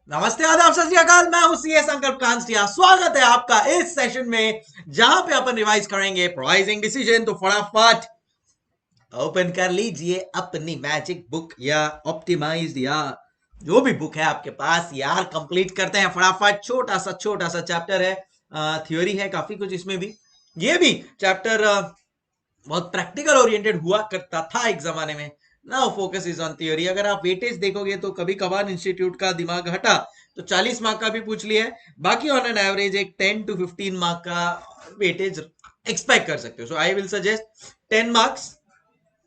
नमस्ते, आदाब, सत श्री अकाल। मैं हूं सीए संकल्प कांस्टिया। स्वागत है आपका इस सेशन में जहां पे अपन रिवाइज करेंगे प्राइसिंग डिसीजन। तो फटाफट ओपन कर लीजिए अपनी मैजिक बुक या ऑप्टिमाइज्ड या जो भी बुक है आपके पास यार। कंप्लीट करते हैं फटाफट। छोटा सा चैप्टर है, थ्योरी है काफी कुछ इसमें भी। ये भी चैप्टर बहुत प्रैक्टिकल ओरिएंटेड हुआ करता था एक जमाने में। Now focus is on theory. अगर आप वेटेज देखोगे तो कभी कभार इंस्टीट्यूट का दिमाग हटा तो 40 मार्क का भी पूछ लिया है। बाकी ऑन एन एवरेज एक 10 to 15 मार्क का वेटेज एक्सपेक्ट कर सकते हो। सो आई विल सजेस्ट 10 मार्क्स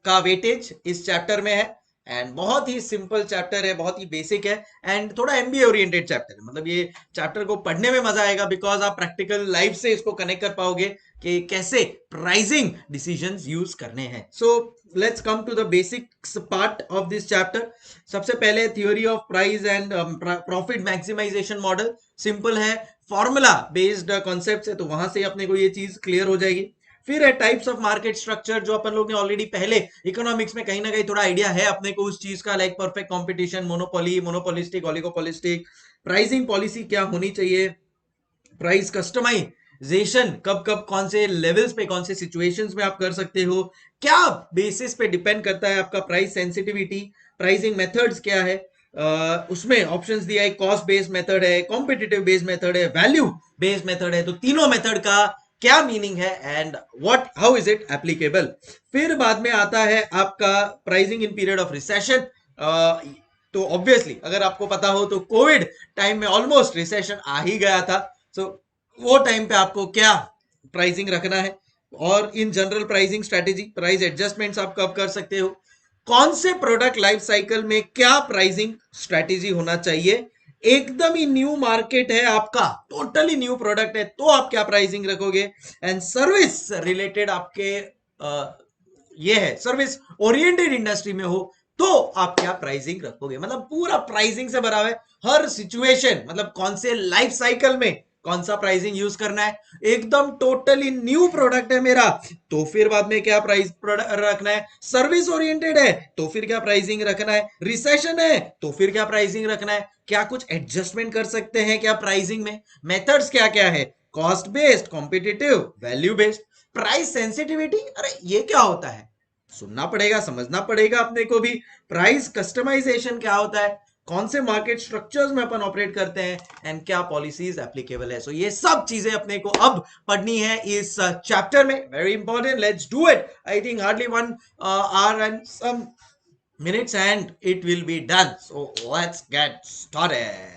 का वेटेज इस चैप्टर में है। एंड बहुत ही सिंपल चैप्टर है, बहुत ही बेसिक है। एंड थोड़ा एमबीए ओरिएंटेड चैप्टर है। मतलब ये चैप्टर को पढ़ने में मजा आएगा बिकॉज आप प्रैक्टिकल लाइफ से इसको कनेक्ट कर पाओगे कि कैसे प्राइसिंग डिसीजंस यूज करने हैं। So let's come to the basics part of this chapter. सबसे पहले theory of price and profit maximisation model. Simple है, फॉर्मूला बेस्ड कॉन्सेप्ट है, तो वहां से अपने को ये चीज क्लियर हो जाएगी। फिर है टाइप्स ऑफ मार्केट स्ट्रक्चर, जो अपन लोग ने ऑलरेडी पहले इकोनॉमिक्स में कहीं ना कहीं थोड़ा आइडिया है अपने को उस चीज का, like perfect competition, monopoly, monopolistic, oligopolistic. Pricing policy क्या होनी चाहिए, प्राइस कस्टमाइजेशन कब कब कौन से लेवल्स पे कौन से सिचुएशंस में आप कर सकते हो, क्या बेसिस पे डिपेंड करता है आपका प्राइस सेंसिटिविटी, प्राइसिंग मेथड्स क्या है। उसमें ऑप्शंस दिया है, कॉस्ट बेस्ड मेथड है, कॉम्पिटिटिव बेस्ड मेथड है, वैल्यू बेस्ड मेथड है। तो तीनों मेथड का क्या मीनिंग है and what how is it applicable. फिर बाद में आता है आपका pricing in period of recession. तो ऑब्वियसली अगर आपको पता हो तो कोविड टाइम में ऑलमोस्ट रिसेशन आ ही गया था। सो वो टाइम पे आपको क्या प्राइसिंग रखना है, और in general pricing strategy, price adjustments आप कब कर सकते हो, कौन से प्रोडक्ट लाइफ साइकिल में क्या प्राइसिंग स्ट्रेटेजी होना चाहिए, एकदम ही न्यू मार्केट है आपका, टोटली न्यू प्रोडक्ट है तो आप क्या प्राइसिंग रखोगे, एंड सर्विस रिलेटेड आपके ये है, सर्विस ओरिएंटेड इंडस्ट्री में हो तो आप क्या प्राइसिंग रखोगे। मतलब पूरा प्राइसिंग से भरा हुआ है हर सिचुएशन। मतलब कौन से लाइफ साइकिल में कौन सा प्राइसिंग यूज करना है, एकदम टोटली न्यू प्रोडक्ट है मेरा तो फिर बाद में क्या प्राइस रखना है, सर्विस ओरिएंटेड है तो फिर क्या प्राइसिंग रखना है, रिसेशन है तो फिर क्या प्राइसिंग रखना है, क्या कुछ एडजस्टमेंट कर सकते हैं क्या प्राइसिंग में, मेथड्स क्या क्या है, cost based, competitive, value based, price sensitivity. अरे ये क्या होता है, सुनना पड़ेगा, समझना पड़ेगा अपने को भी। प्राइस कस्टमाइजेशन क्या होता है, कौन से मार्केट स्ट्रक्चर्स में अपन ऑपरेट करते हैं, एंड क्या पॉलिसीज एप्लीकेबल है। सो ये सब चीजें अपने को अब पढ़नी है इस चैप्टर में। Very important, let's do it. I think hardly 1 hour and some minutes and it will be done. So let's get started.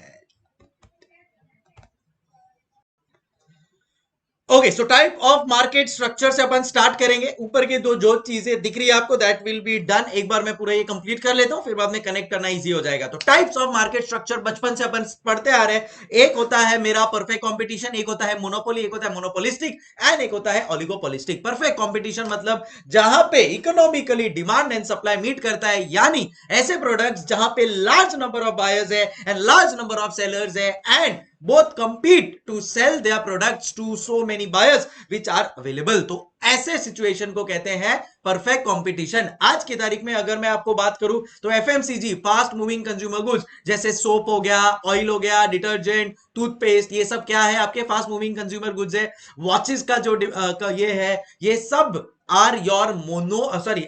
Okay, so type of market structure से अपन स्टार्ट करेंगे। ऊपर के दो जो चीजें दिख रही है आपको, दैट विल बी डन। एक बार मैं पूरा ये कंप्लीट कर लेता हूं, फिर बाद में कनेक्ट करना इजी हो जाएगा। तो टाइप्स ऑफ मार्केट स्ट्रक्चर बचपन से अपन पढ़ते आ रहे हैं। एक होता है मेरा परफेक्ट कंपटीशन, एक होता है मोनोपोली, एक होता है मोनोपोलिस्टिक, एंड एक होता है ओलिगोपोलिस्टिक। परफेक्ट कंपटीशन मतलब जहां पे economically demand and supply meet करता है, यानी ऐसे प्रोडक्ट्स जहां पे लार्ज नंबर ऑफ बायर्स है and large number of sellers है, and both compete to sell their products to so many buyers which are available। तो ऐसे सिचुएशन को कहते हैं परफेक्ट कंपटीशन। आज की तारीख में अगर मैं आपको बात करूं तो FMCG, fast moving consumer goods, जैसे सोप हो गया, ऑयल हो गया, डिटर्जेंट, टूथपेस्ट, ये सब क्या है आपके फास्ट मूविंग कंज्यूमर गुड्स है। वॉचेस का जो ये है, ये सब are your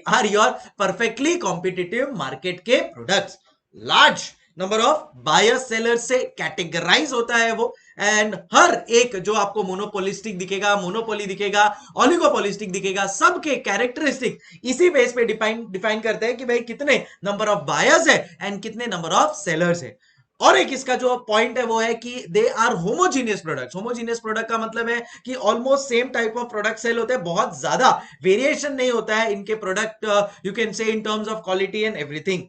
are your perfectly competitive market के products. Large number of buyer seller से कैटेगराइज होता है वो। एंड हर एक जो आपको मोनोपोलिस्टिक दिखेगा, मोनोपोली दिखेगा, ऑलिगोपोलिस्टिक दिखेगा, सबके कैरेक्टरिस्टिक इसी बेस पे डिफाइन करते हैं कि भाई कितने नंबर ऑफ बायर्स है एंड कितने नंबर ऑफ सेलर्स है। और एक इसका जो पॉइंट है वो है कि they are homogeneous products. Homogeneous product का मतलब है कि almost same type of product sell होते हैं, बहुत ज्यादा वेरिएशन नहीं होता है इनके product, you can say in terms of quality and everything.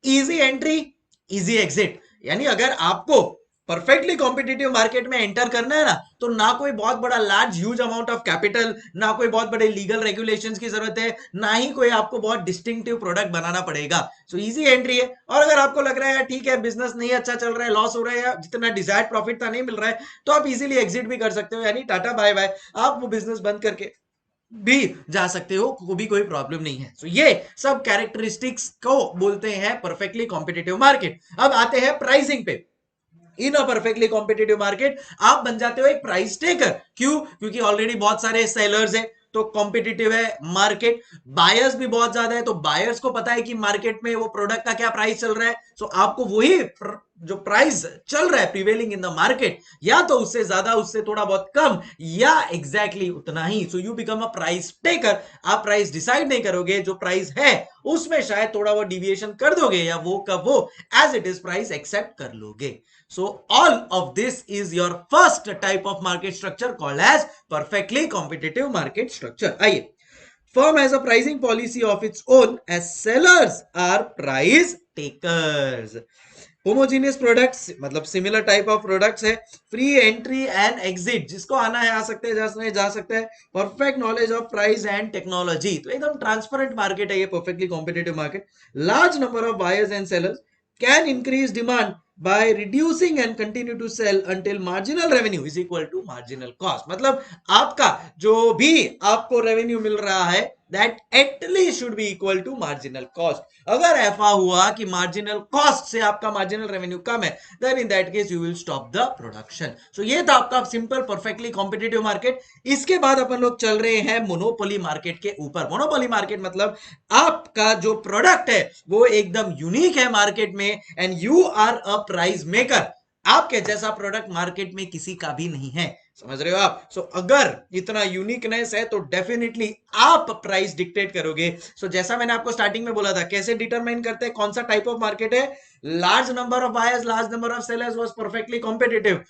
Easy entry, easy exit, यानी अगर आपको परफेक्टली कॉम्पिटिटिव मार्केट में एंटर करना है ना, तो ना कोई बहुत बड़ा large huge amount of capital, ना कोई बहुत बड़े लीगल रेगुलेशंस की जरूरत है, ना ही कोई आपको बहुत डिस्टिंक्टिव प्रोडक्ट बनाना पड़ेगा। सो इजी एंट्री है। और अगर आपको लग रहा है ठीक है बिजनेस नहीं अच्छा चल रहा है, लॉस हो रहा है, या जितना डिजायर्ड प्रॉफिट था नहीं मिल रहा है, तो आप इजीली एग्जिट भी कर सकते हो, यानी टाटा बाय बाय, आप वो बिजनेस बंद करके भी जा सकते हो, को भी कोई प्रॉब्लम नहीं है। सो ये सब कैरेक्टरिस्टिक्स को बोलते हैं परफेक्टली कॉम्पिटिटिव मार्केट। अब आते हैं प्राइसिंग पे। इन अ परफेक्टली कॉम्पिटिटिव मार्केट आप बन जाते हो एक प्राइस टेकर। क्यों? क्योंकि ऑलरेडी बहुत सारे सेलर्स है, तो कॉम्पिटिटिव है मार्केट, बायर्स भी बहुत ज्यादा है, तो बायर्स को पता है कि मार्केट में वो प्रोडक्ट का क्या प्राइस चल रहा है, सो आपको वही जो प्राइस चल रहा है प्रिवेलिंग इन द मार्केट, या तो उससे ज्यादा, उससे थोड़ा बहुत कम, या एग्जैक्टली उतना ही। So you become a price taker. आप प्राइस डिसाइड नहीं करोगे, जो प्राइस है उसमें शायद थोड़ा बहुत डिविएशन कर दोगे, या वो कब वो as it is price accept कर लोगे। So all of this is your first type of market structure called as perfectly competitive market structure. आइए, firm has a pricing policy of its own as sellers are price takers. Homogeneous products मतलब similar type of products है, free entry and exit, जिसको आना है आ सकते हैं, जा सकते हैं, perfect knowledge of price and technology, तो एकदम ट्रांसपेरेंट मार्केट है ये perfectly competitive market. Large number of buyers and sellers can increase demand by reducing and continue to sell until marginal revenue is equal to marginal cost। मतलब आपका जो भी आपको revenue मिल रहा है that at least should be equal to marginal cost। अगर ऐसा हुआ कि marginal cost से आपका marginal revenue कम है, then in that case you will stop the production। so ये था आपका सिंपल परफेक्टली कॉम्पिटिटिव मार्केट। इसके बाद अपन लोग चल रहे हैं मोनोपोली मार्केट के ऊपर। मोनोपोली मार्केट मतलब आपका जो प्रोडक्ट है वो एकदम यूनिक है मार्केट में, and you are a price maker. आपके जैसा प्रोडक्ट मार्केट में किसी का भी नहीं है, समझ रहे हो आप? सो अगर इतना यूनिकनेस है तो डेफिनेटली आप प्राइस डिक्टेट करोगे। सो जैसा मैंने आपको स्टार्टिंग में बोला था, कैसे डिटरमाइन करते हैं कौन सा टाइप ऑफ मार्केट है? Large number of buyers, large number of sellers was perfectly competitive.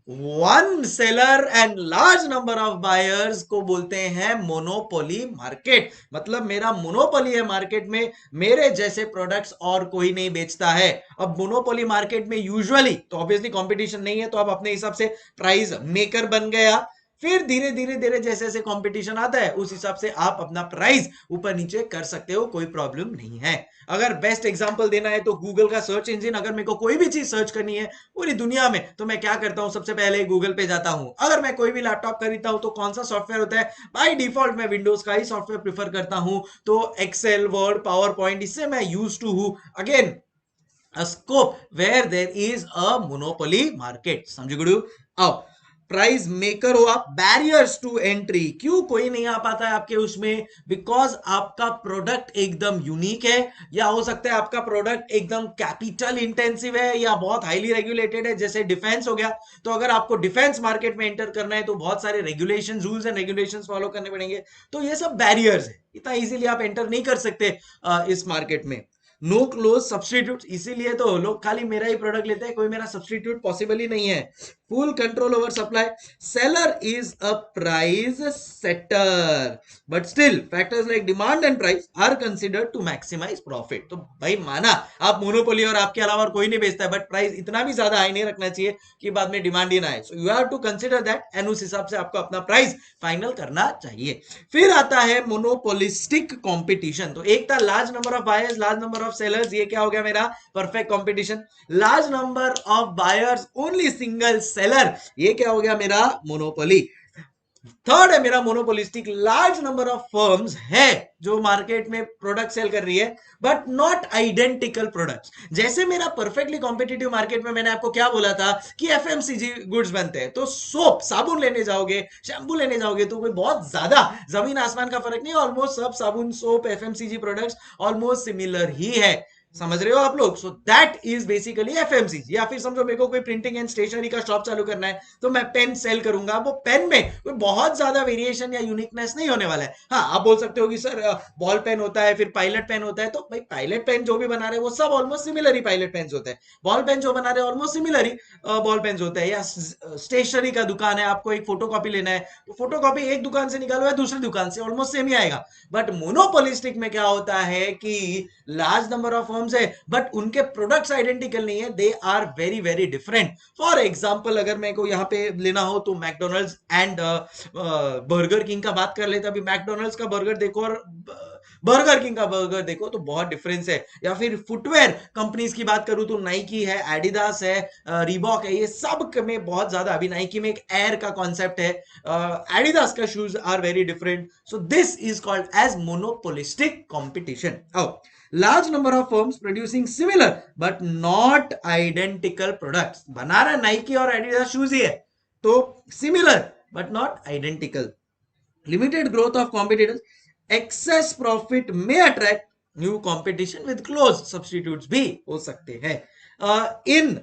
One seller and large number of buyers को बोलते हैं मोनोपोली मार्केट। मतलब मेरा मोनोपोली है मार्केट में, मेरे जैसे प्रोडक्ट्स और कोई नहीं बेचता है। अब मोनोपोली मार्केट में यूजुअली तो ऑब्वियसली कंपटीशन नहीं है, तो आप अपने हिसाब से प्राइस मेकर बन गया। फिर धीरे धीरे धीरे जैसे जैसे कंपटीशन आता है उस हिसाब से आप अपना प्राइस ऊपर नीचे कर सकते हो, कोई प्रॉब्लम नहीं है। अगर बेस्ट एग्जांपल देना है तो गूगल का सर्च इंजन, अगर मेरे को कोई भी चीज सर्च करनी है पूरी दुनिया में, तो मैं क्या करता हूं? सबसे पहले गूगल पे जाता हूं। अगर मैं कोई भी लैपटॉप खरीदता हूं तो कौन सा सॉफ्टवेयर होता है? बाय डिफॉल्ट मैं विंडोज का ही सॉफ्टवेयर प्रीफर करता हूं। तो एक्सेल, वर्ड, पावर पॉइंट, इससे मैं यूज टू हूं। Again a scope where there is a monopoly market। समझ गुरु? आओ, प्राइस मेकर हो आप, बैरियर्स टू एंट्री, क्यों कोई नहीं आ पाता है आपके उसमें? बिकॉज आपका प्रोडक्ट एकदम यूनिक है, या हो सकता है आपका प्रोडक्ट एकदम कैपिटल इंटेंसिव है, या बहुत हाईली रेगुलेटेड है, जैसे डिफेंस हो गया। तो अगर आपको डिफेंस मार्केट में एंटर करना है तो बहुत सारे regulation, rules and regulation follow करने पड़ेंगे। तो ये सब बैरियर्स है, इतना इजीली आप एंटर नहीं कर सकते इस मार्केट में। नो क्लोज सब्सटीट्यूट, इसीलिए तो लोग खाली मेरा ही प्रोडक्ट लेते हैं, कोई मेरा सब्सटीट्यूट पॉसिबल ही नहीं है। Full control over supply, seller is a price setter, but still factors like demand and price are considered to maximise profit. तो भाई माना आप मोनोपोली और आपके अलावा कोई नहीं बेचता है, बट प्राइस इतना भी ज्यादा हाई नहीं रखना चाहिए कि बाद में डिमांड ही ना आए। So you have to consider that, and उस हिसाब से आपको अपना प्राइस फाइनल करना चाहिए। फिर आता है मोनोपोलिस्टिक कॉम्पिटिशन। तो एक था large number of buyers, large number of sellers, ये क्या हो गया मेरा? Perfect competition. Large number of buyers, only single seller, ये क्या हो गया मेरा? मोनोपोली। थर्ड है मेरा monopolistic, large number of firms है जो मार्केट में प्रोडक्ट सेल कर रही है, बट नॉट आइडेंटिकल प्रोडक्ट्स। जैसे मेरा परफेक्टली कॉम्पिटिटिव मार्केट में मैंने आपको क्या बोला था कि एफएमसीजी गुड्स बनते हैं, तो सोप, साबुन लेने जाओगे, शैम्पू लेने जाओगे, तो कोई बहुत ज्यादा जमीन आसमान का फर्क नहीं, ऑलमोस्ट सब साबुन, soap, FMCG products almost similar ही है। समझ रहे हो आप लोग? So that is basically FMCG. या फिर समझो मेरे को कोई प्रिंटिंग एंड स्टेशनरी का शॉप चालू करना है, तो मैं पेन सेल करूंगा, वो पेन में कोई बहुत ज्यादा वेरिएशन या यूनिकनेस नहीं होने वाला है। हाँ, आप बोल सकते हो कि सर बॉल पेन होता है, फिर पायलट पेन होता है, तो भाई पायलट पेन जो भी बना रहे हैं वो सब ऑलमोस्ट सिमिलर ही पायलट पेन होते हैं। बॉल पेन जो बना रहे हैं ऑलमोस्ट सिमिलर ही बॉल पेन होते हैं। या स्टेशनरी का दुकान है, आपको एक फोटो कॉपी लेना है, तो फोटो कॉपी एक दुकान से निकालो या दूसरी दुकान से, ऑलमोस्ट सेम ही आएगा। बट मोनोपोलिस्टिक में क्या होता है कि लार्ज नंबर ऑफ फर्म्स है, बट उनके प्रोडक्ट्स आइडेंटिकल नहीं है, they are very very different. For example अगर मेरे को यहाँ पे लेना हो तो मैकडोनल्ड्स एंड बर्गर किंग का बात कर लेते। अभी मैकडोनल्ड्स का बर्गर देखो और बर्गर किंग का बर्गर देखो तो बहुत डिफरेंस है। या फिर फुटवेयर कंपनीज की बात करूं तो नाइकी है, एडिडास है, रीबॉक है, ये सब में बहुत ज्यादा। अभी नाइकी में एक एयर का कॉन्सेप्ट है, एडिडास का shoes are very different. So this is called as monopolistic competition. Large number of firms producing similar but not identical products. बना रहा नाइकी और एडिडास शूज ही है तो similar but not identical. Limited growth of competitors, excess profit में attract new competition with close substitutes भी हो सकते हैं। इन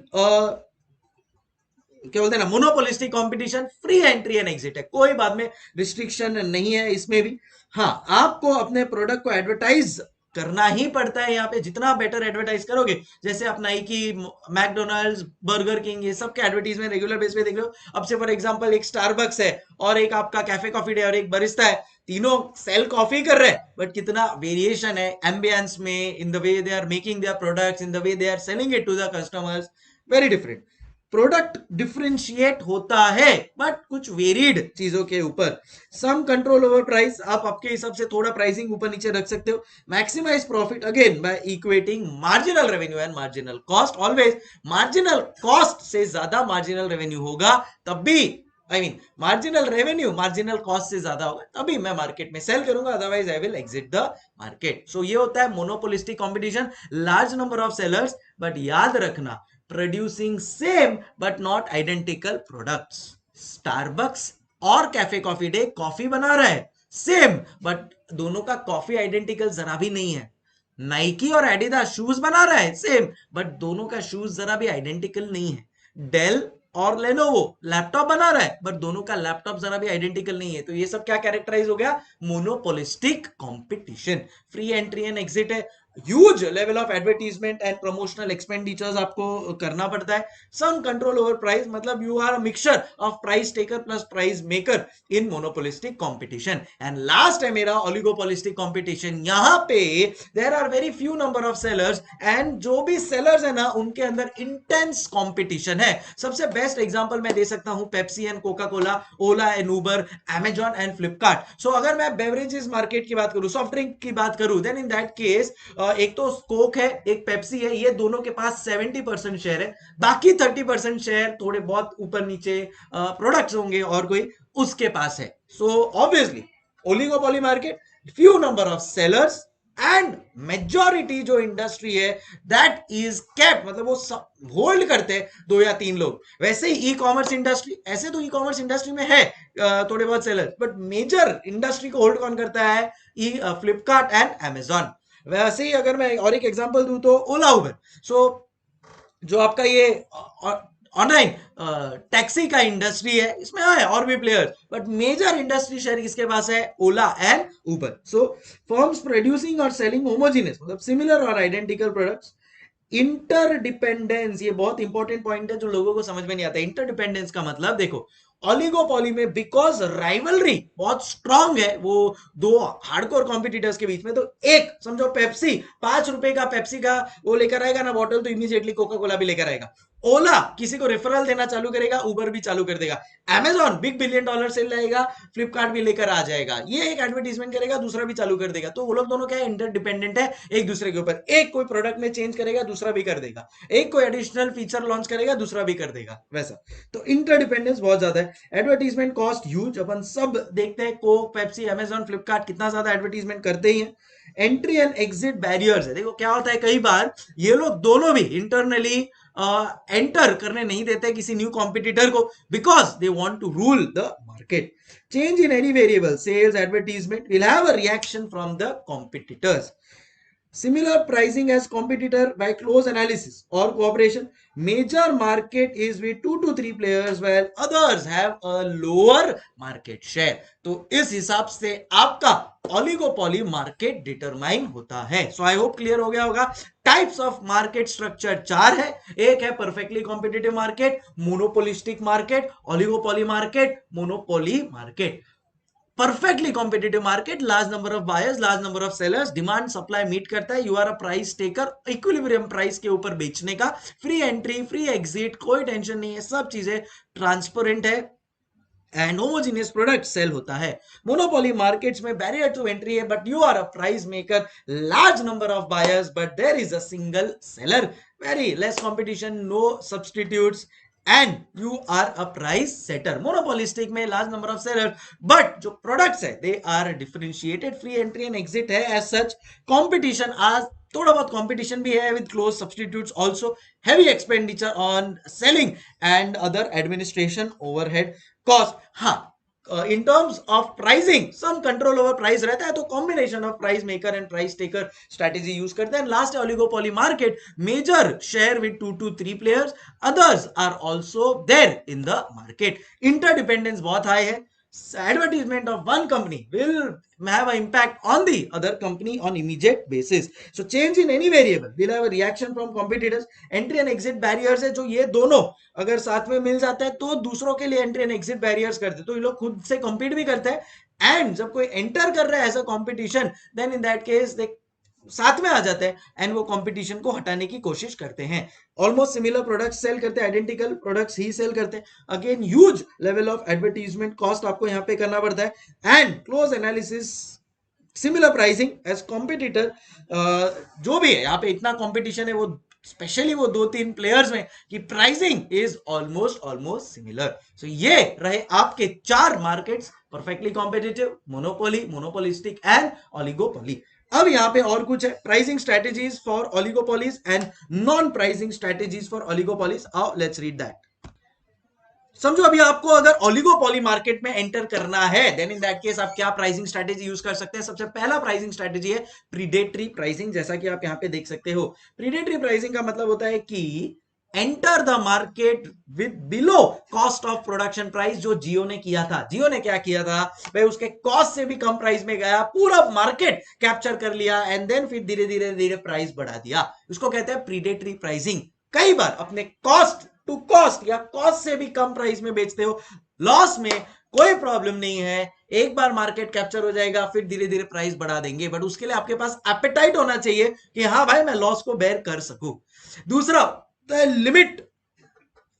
क्या बोलते हैं ना, monopolistic competition free entry and exit है, कोई बाद में रिस्ट्रिक्शन नहीं है इसमें भी। हाँ, आपको अपने प्रोडक्ट को एडवर्टाइज करना ही पड़ता है यहाँ पे, जितना बेटर एडवर्टाइज करोगे। जैसे आप नाइकी, मैकडोनल्ड्स, बर्गर किंग, ये सब के एडवर्टीजमेंट रेगुलर बेस पे देख लो। अब से फॉर एग्जांपल एक स्टारबक्स है और एक आपका कैफे कॉफी डे और एक बरिस्ता है, तीनों सेल कॉफी कर रहे हैं, बट कितना वेरिएशन है एम्बियंस में, in the way they are making their products, in the way they are selling it to the customers, very different. Product differentiate होता है बट कुछ वेरिड चीजों के ऊपर। सम कंट्रोल ओवर प्राइस, आप आपके हिसाब से थोड़ा प्राइसिंग ऊपर नीचे रख सकते हो। Maximize profit again by equating marginal revenue and marginal cost. Always marginal cost से ज्यादा मार्जिनल रेवेन्यू होगा तब भी, मार्जिनल रेवेन्यू मार्जिनल कॉस्ट से ज्यादा होगा तभी मैं मार्केट में सेल करूंगा, otherwise I will exit the market. So ये होता है monopolistic competition, large number of sellers, but याद रखना producing same but not identical products. Starbucks और कैफे कॉफी डे कॉफी बना रहा है सेम, बट दोनों का कॉफी आइडेंटिकल जरा भी नहीं है। नाइकी और एडिडास शूज बना रहा है सेम, बट दोनों का शूज जरा भी आइडेंटिकल नहीं है। डेल और लेनोवो लैपटॉप बना रहा है, बट दोनों का लैपटॉप जरा भी आइडेंटिकल नहीं है। तो ये सब क्या कैरेक्टराइज हो गया, monopolistic competition. Free entry and exit है, huge level of advertisement and promotional expenditures आपको करना पड़ता है। सम कंट्रोल ओवर प्राइस, मतलब you are a mixture of price taker plus price maker in monopolistic competition. And last है मेरा oligopolistic competition. यहां पे there are very few number of sellers, and जो भी सेलर्स है ना उनके अंदर इंटेंस कंपटीशन है। सबसे बेस्ट एग्जांपल मैं दे सकता हूं Pepsi and Coca Cola, Ola and Uber, Amazon and Flipkart. So अगर मैं बेवरेजेस मार्केट की बात करूं, सॉफ्ट ड्रिंक की बात करूं, देन इन दैट केस एक तो कोक है, एक पेप्सी है, ये दोनों के पास 70% शेयर है। बाकी 30% शेयर थोड़े बहुत ऊपर नीचे प्रोडक्ट्स होंगे और कोई उसके पास है। So obviously oligopoly market, few number of sellers and majority जो इंडस्ट्री है दैट इज कैप्ड, मतलब वो होल्ड करते हैं 2 या 3 लोग। वैसे ही ई कॉमर्स इंडस्ट्री, ऐसे तो ई कॉमर्स इंडस्ट्री में है थोड़े बहुत सेलर्स, बट मेजर इंडस्ट्री को होल्ड कौन करता है, फ्लिपकार्ट एंड अमेजॉन। वैसे ही अगर मैं और एक एग्जांपल दूं तो ओला उबर। सो जो आपका ये ऑनलाइन टैक्सी का इंडस्ट्री है, इसमें है और भी players, but major industry share किसके पास है, Ola and Uber. So firms producing और सेलिंग होमोजेनियस, मतलब सिमिलर और आइडेंटिकल प्रोडक्ट्स। इंटरडिपेंडेंस, ये बहुत इंपॉर्टेंट पॉइंट है जो लोगों को समझ में नहीं आता। इंटरडिपेंडेंस का मतलब देखो, ऑलिगोपॉली में बिकॉज राइवलरी बहुत स्ट्रांग है वो दो हार्डकोर कॉम्पिटिटर्स के बीच में, तो एक समझो पेप्सी, 5 रुपए का पेप्सी का वो लेकर आएगा ना बॉटल, तो इमीडिएटली कोका कोला भी लेकर आएगा। ओला किसी को रेफरल देना चालू करेगा, उबर भी चालू कर देगा। अमेजॉन बिग $1 बिलियन सेल लाएगा, फ्लिपकार्ट भी लेकर आ जाएगा। ये एक एडवर्टीजमेंट करेगा, दूसरा भी चालू कर देगा। तो वो लोग दोनों क्या है, इंटरडिपेंडेंट है एक दूसरे के ऊपर। एक कोई प्रोडक्ट में चेंज करेगा, दूसरा भी कर देगा। एक कोई एडिशनल फीचर लॉन्च करेगा, दूसरा भी कर देगा, वैसा। तो इंटरडिपेंडेंस बहुत ज्यादा है। एडवर्टीजमेंट कॉस्ट ह्यूज, अपन सब देखते हैं, कोक, पेप्सी, अमेजॉन, फ्लिपकार्ट कितना ज्यादा एडवर्टीजमेंट करते ही है। एंट्री एंड एग्जिट बैरियर्स है, देखो क्या होता है, कई बार ये लोग दोनों भी इंटरनली एंटर करने नहीं देते किसी न्यू कॉम्पिटिटर को, because they want to rule the market. Change in any variable, sales, advertisement will have a reaction from the competitors. Similar pricing as competitor by close analysis or cooperation. Major market is with 2 to 3 players while others have a lower market share. तो इस हिसाब से आपका oligopoly market determine होता है। सो I hope clear हो गया होगा। टाइप्स ऑफ मार्केट स्ट्रक्चर 4 है। एक है perfectly competitive market, monopolistic market, oligopoly market, monopoly market. Perfectly competitive market, large number of buyers, large number of sellers, demand supply meet करता है, you are a price taker, equilibrium price के ऊपर बेचने का, free entry, free exit, कोई tension नहीं है, सब चीजें ट्रांसपेरेंट है। एंड होमोजीनियस प्रोडक्ट सेल होता है। मोनोपोली मार्केट्स में बैरियर टू एंट्री है, but you are a price maker, large number of buyers but there is a single seller, very less competition, no substitutes and you are a price setter. Monopolistic में large number of seller but जो products है they are differentiated, free entry and exit है। As such competition आज थोड़ा बहुत competition भी है with close substitutes, also heavy expenditure on selling and other administration overhead cost. हाँ, in terms of pricing some control over price रहता है, तो combination of price maker and price taker strategy use करते हैं। Last oligopoly market, major share with 2 to 3 players, others are also there in the market. Interdependence बहुत high है। Advertisement of one company will have an impact on the other company on immediate basis. So change in any variable will have a reaction from competitors. Entry and exit barriers है, जो ये दोनों अगर साथ में मिल जाता है तो दूसरों के लिए एंट्री एंड एग्जिट बैरियर्स करते हैं, तो ये लोग खुद से कम्पीट भी करते हैं। एंड जब कोई एंटर कर रहा है as a competition, then in that case they साथ में आ जाते हैं एंड वो कंपटीशन को हटाने की कोशिश करते हैं। ऑलमोस्ट सिमिलर प्रोडक्ट्स सेल करते हैं, आइडेंटिकल प्रोडक्ट्स ही सेल करते हैं। Again huge level of advertisement cost आपको यहाँ पे करना पड़ता है and close analysis, similar pricing as competitor. जो भी है यहाँ पे इतना कॉम्पिटिशन है, वो स्पेशली वो 2-3 प्लेयर्स में कि pricing is almost similar. So ये रहे आपके 4 markets, perfectly competitive, monopoly, monopolistic and oligopoly. अब यहाँ पे और कुछ है, pricing strategies for oligopolies and non pricing strategies for oligopolies. आओ लेट्स रीड दैट। समझो अभी आपको अगर ओलिगोपोली मार्केट में एंटर करना है, देन इन दैट केस आप क्या प्राइसिंग स्ट्रेटेजी यूज कर सकते हैं। सबसे पहला प्राइसिंग स्ट्रेटेजी है प्रीडेटरी प्राइसिंग, जैसा कि आप यहाँ पे देख सकते हो। प्रीडेटरी प्राइसिंग का मतलब होता है कि enter the market with below cost of production price, जो जियो ने किया था। जियो ने क्या किया था भाई, उसके कॉस्ट से भी कम प्राइस में गया, पूरा मार्केट कैप्चर कर लिया एंड देन फिर धीरे धीरे धीरे प्राइस बढ़ा दिया। उसको कहते हैं प्रीडेटरी प्राइसिंग। कई बार अपने कॉस्ट टू कॉस्ट या कॉस्ट से भी कम प्राइस में बेचते हो, लॉस में, कोई प्रॉब्लम नहीं है। एक बार मार्केट कैप्चर हो जाएगा फिर धीरे धीरे प्राइस बढ़ा देंगे, बट उसके लिए आपके पास एपेटाइट होना चाहिए कि हाँ भाई मैं लॉस को बेयर कर सकूं। दूसरा लिमिट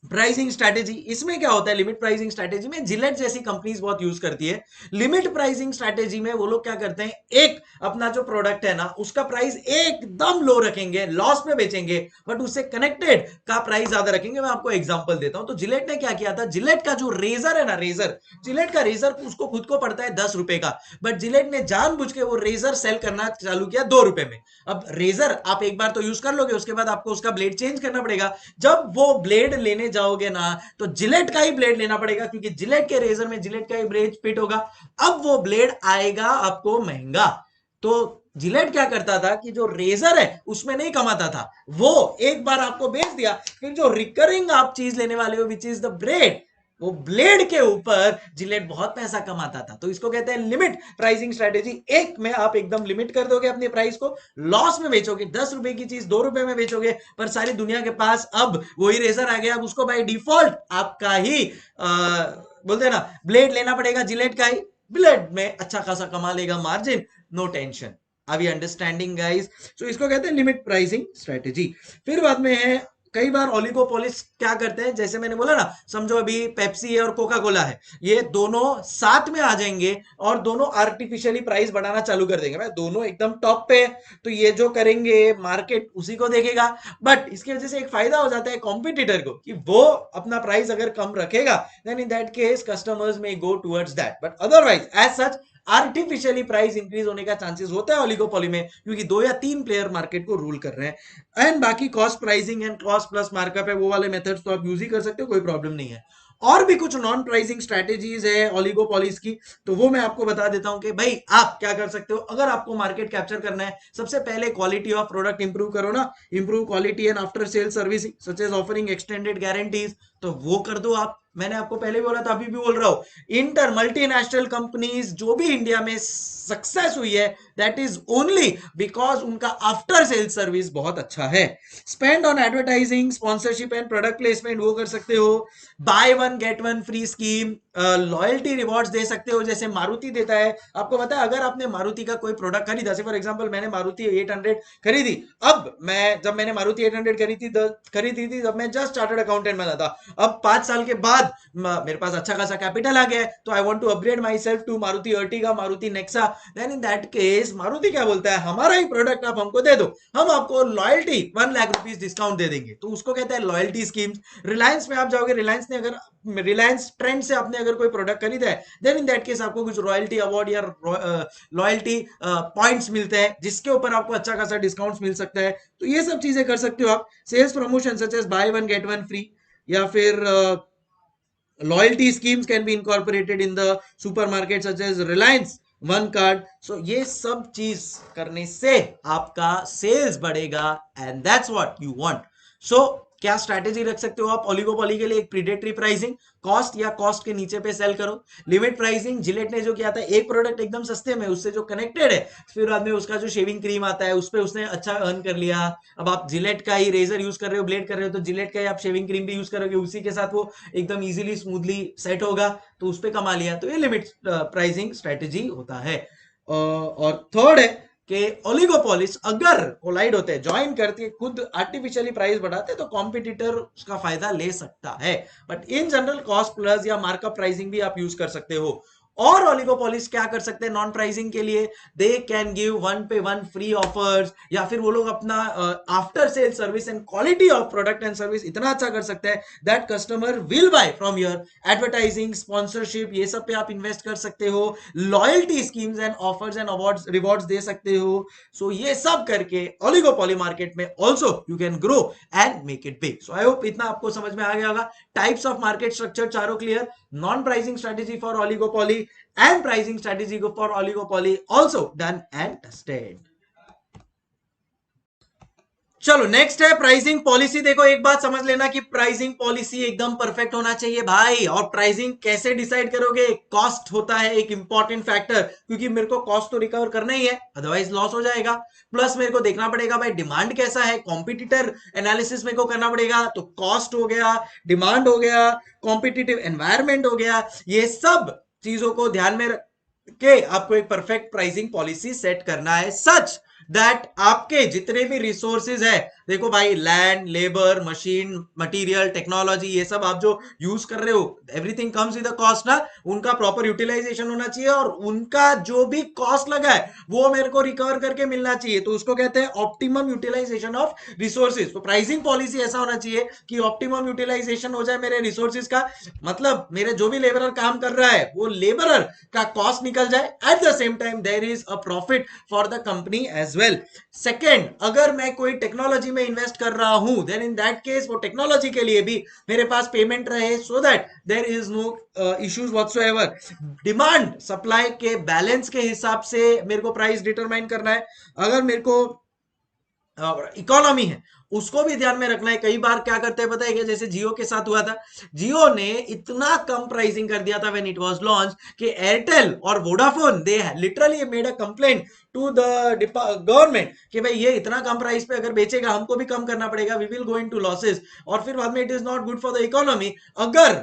प्राइसिंग स्ट्रैटेजी। इसमें क्या होता है, लिमिट प्राइसिंग स्ट्रैटेजी में जिलेट जैसी कंपनीज बहुत यूज करती है। लिमिट प्राइसिंग स्ट्रैटेजी में वो लोग क्या करते हैं, एक अपना जो प्रोडक्ट है ना उसका प्राइस एकदम लो रखेंगे, लॉस में बेचेंगे, बट उससे कनेक्टेड का प्राइस ज्यादा रखेंगे। मैं आपको एग्जांपल देता हूं। तो जिलेट ने क्या किया था, जिलेट का जो रेजर है ना, रेजर, जिलेट का रेजर उसको खुद को पड़ता है 10 रुपए का, बट जिलेट ने जानबूझ के वो रेजर सेल करना चालू किया 2 रुपए में। अब रेजर आप एक बार तो यूज कर लोगे, उसके बाद आपको उसका ब्लेड चेंज करना पड़ेगा। जब वो ब्लेड लेने जाओगे ना तो जिलेट का ही ब्लेड लेना पड़ेगा, क्योंकि जिलेट के रेजर में जिलेट का ही ब्लेड फिट होगा। अब वो ब्लेड आएगा आपको महंगा। तो जिलेट क्या करता था कि जो रेजर है उसमें नहीं कमाता था, वो एक बार आपको बेच दिया, फिर जो रिकरिंग आप चीज लेने वाले हो विच इज द ब्लेड, वो ब्लेड के ऊपर जिलेट बहुत पैसा कमाता था। तो इसको कहते हैं लिमिट प्राइसिंग स्ट्रेटेजी। एक में आप एकदम लिमिट कर दोगे अपने प्राइस को, लॉस में बेचोगे, 10 रुपए की चीज 2 रुपए में बेचोगे, पर सारी दुनिया के पास अब वही रेजर आ गया, अब उसको बाय डिफॉल्ट आपका ही बोलते हैं ना ब्लेड लेना पड़ेगा, जिलेट का ही। ब्लेड में अच्छा खासा कमा लेगा मार्जिन, नो टेंशन। अभी अंडरस्टैंडिंग गाइस। सो इसको कहते हैं लिमिट प्राइसिंग स्ट्रेटेजी। फिर बाद में है, कई बार ओलिगोपोलिस क्या करते हैं, जैसे मैंने बोला ना, समझो अभी पेप्सी है और कोका कोला है, ये दोनों साथ में आ जाएंगे और दोनों आर्टिफिशियली प्राइस बढ़ाना चालू कर देंगे। भाई दोनों एकदम टॉप पे, तो ये जो करेंगे मार्केट उसी को देखेगा। बट इसकी वजह से एक फायदा हो जाता है कॉम्पिटिटर को कि वो अपना प्राइस अगर कम रखेगा, then in that case customers में go towards that. But otherwise as such artificially price increase होने का चांसेस होता है ओलिगोपोली में, क्योंकि 2 या 3 प्लेयर मार्केट को रूल कर रहे हैं। एंड बाकी cost pricing and cost plus markup है, वो वाले मेथड्स तो आप यूज ही कर सकते हो, कोई प्रॉब्लम नहीं है। और भी कुछ नॉन प्राइसिंग स्ट्रेटेजीज है ओलिगोपोलीज की, तो वो मैं आपको बता देता हूं कि भाई आप क्या कर सकते हो अगर आपको मार्केट कैप्चर करना है। सबसे पहले क्वालिटी ऑफ प्रोडक्ट इंप्रूव करो ना, improve quality and after sale servicing such as offering extended guarantees, तो वो कर दो आप। मैंने आपको पहले भी बोला था, अभी भी बोल रहा हूं, इंटर मल्टीनेशनल कंपनीज जो भी इंडिया में सक्सेस हुई है, दैट इज ओनली बिकॉज उनका आफ्टर सेल सर्विस बहुत अच्छा है। Spend on advertising, sponsorship and product placement वो कर सकते हो। Buy one get one free scheme, loyalty rewards दे सकते हो, जैसे मारुति देता है। आपको पता है अगर आपने मारुति का कोई प्रोडक्ट खरीदा, फॉर एग्जांपल मैंने मारुति 800 खरीदी, अब जब मैंने मारुति 800 खरीदी थी, जब मैं जस्ट चार्टर्ड अकाउंटेंट बना था, अब 5 साल के बाद बाद मेरे पास अच्छा खासा कैपिटल आ गया है, तो I want to upgrade myself to Maruti Ertiga, Maruti Nexa, then in that case Maruti क्या बोलता है, हमारा ही प्रोडक्ट आप हमको दे दो, हम आपको लॉयल्टी 1 लाख रुपीस डिस्काउंट दे देंगे। तो उसको कहते हैं लॉयल्टी स्कीम्स। रिलायंस में आप जाओगे, रिलायंस ने अगर रिलायंस ट्रेंड से आपने अगर कोई प्रोडक्ट खरीदा है, देन इन दैट केस आपको कुछ रॉयल्टी अवार्ड या लॉयल्टी पॉइंट्स मिलते हैं, जिसके ऊपर आपको अच्छा खासा डिस्काउंट मिल सकता है। तो ये सब चीजें कर सकते हो आप। Sales promotion such as buy one get one free, या फिर loyalty schemes can be incorporated in the supermarket such as Reliance One Card. So ये सब चीज करने से आपका सेल्स बढ़ेगा, and that's what you want. So क्या स्ट्रैटेजी रख सकते हो आप ओलिगोपोली के लिए? एक प्रीडेटरी प्राइसिंग, कॉस्ट या कॉस्ट के नीचे पे सेल करो। लिमिट प्राइसिंग, जिलेट ने जो किया था, एक प्रोडक्ट एकदम सस्ते में, उससे जो कनेक्टेड है, फिर बाद में उसका जो शेविंग क्रीम आता है उस पर उसने अच्छा अर्न कर लिया। अब आप जिलेट का ही रेजर यूज कर रहे हो, ब्लेड कर रहे हो, तो जिलेट का ही आप शेविंग क्रीम भी यूज करोगे, उसी के साथ वो एकदम इजीली स्मूथली सेट होगा, तो उस पर कमा लिया। तो ये लिमिट प्राइसिंग स्ट्रेटेजी होता है। और थर्ड है कि ओलिगोपोलिस अगर कोलाइड होते हैं, ज्वाइन करके खुद आर्टिफिशियली प्राइस बढ़ाते, तो कॉम्पिटिटर उसका फायदा ले सकता है। But in general cost plus या मार्कअप प्राइसिंग भी आप यूज कर सकते हो। और ओलिगोपोलिस क्या कर सकते हैं नॉन प्राइसिंग के लिए? दे कैन गिव 1 पे 1 फ्री ऑफर्स, या फिर वो लोग अपना after sale service and quality of product and service इतना अच्छा कर सकते हैं that customer will buy from your. Advertising, sponsorship, ये सब पे आप इन्वेस्ट कर सकते हो। Loyalty schemes and offers and awards rewards दे सकते हो। सो ये सब करके ओलिगोपोली मार्केट में also you can grow and make it big. So I hope इतना आपको समझ में आ गया होगा। टाइप्स ऑफ मार्केट स्ट्रक्चर चारों clear, non pricing strategy for oligopoly and pricing strategy for oligopoly also done and tested. चलो नेक्स्ट है प्राइसिंग पॉलिसी। देखो एक बात समझ लेना कि प्राइसिंग पॉलिसी एकदम परफेक्ट होना चाहिए भाई। और प्राइसिंग कैसे डिसाइड करोगे? कॉस्ट होता है एक इंपॉर्टेंट फैक्टर, क्योंकि मेरे को कॉस्ट तो रिकवर करना ही है, अदरवाइज लॉस हो जाएगा। प्लस मेरे को देखना पड़ेगा भाई डिमांड कैसा है, कॉम्पिटिटर एनालिसिस मेरे को करना पड़ेगा। तो कॉस्ट हो गया, डिमांड हो गया, कॉम्पिटिटिव एनवायरमेंट हो गया, ये सब चीजों को ध्यान में रख के आपको एक परफेक्ट प्राइसिंग पॉलिसी सेट करना है, सच दैट आपके जितने भी रिसोर्सेज है, देखो भाई land, labour, machine, material, technology, ये सब आप जो यूज कर रहे हो, everything comes with a cost ना, उनका प्रॉपर यूटिलाइजेशन होना चाहिए, और उनका जो भी कॉस्ट लगा है वो मेरे को रिकवर करके मिलना चाहिए। तो उसको कहते हैं ऑप्टिमम यूटिलाइजेशन ऑफ रिसोर्सेज। तो प्राइसिंग पॉलिसी ऐसा होना चाहिए कि ऑप्टिमम यूटिलाइजेशन हो जाए मेरे रिसोर्सेज का, मतलब मेरे जो भी लेबरर काम कर रहा है वो लेबरर का कॉस्ट निकल जाए, at the same time there is a profit for the company as well. Second, अगर मैं कोई टेक्नोलॉजी में इन्वेस्ट कर रहा हूं, देन इन दैट केस वो टेक्नोलॉजी के लिए भी मेरे पास पेमेंट रहे, so that there is no issues whatsoever. Demand supply के बैलेंस के हिसाब से मेरे को प्राइस डिटरमाइन करना है। अगर मेरे को इकोनॉमी है उसको भी ध्यान में रखना है। कई बार क्या करते हैं पता है क्या? जैसे जियो के साथ हुआ था, जियो ने इतना कम प्राइसिंग कर दिया था व्हेन इट वाज लॉन्च कि एयरटेल और Vodafone they literally made a complaint to the government कि भाई ये इतना कम प्राइस पे अगर बेचेगा हमको भी कम करना पड़ेगा, we will go into losses, और फिर बाद में it is not good for the economy. अगर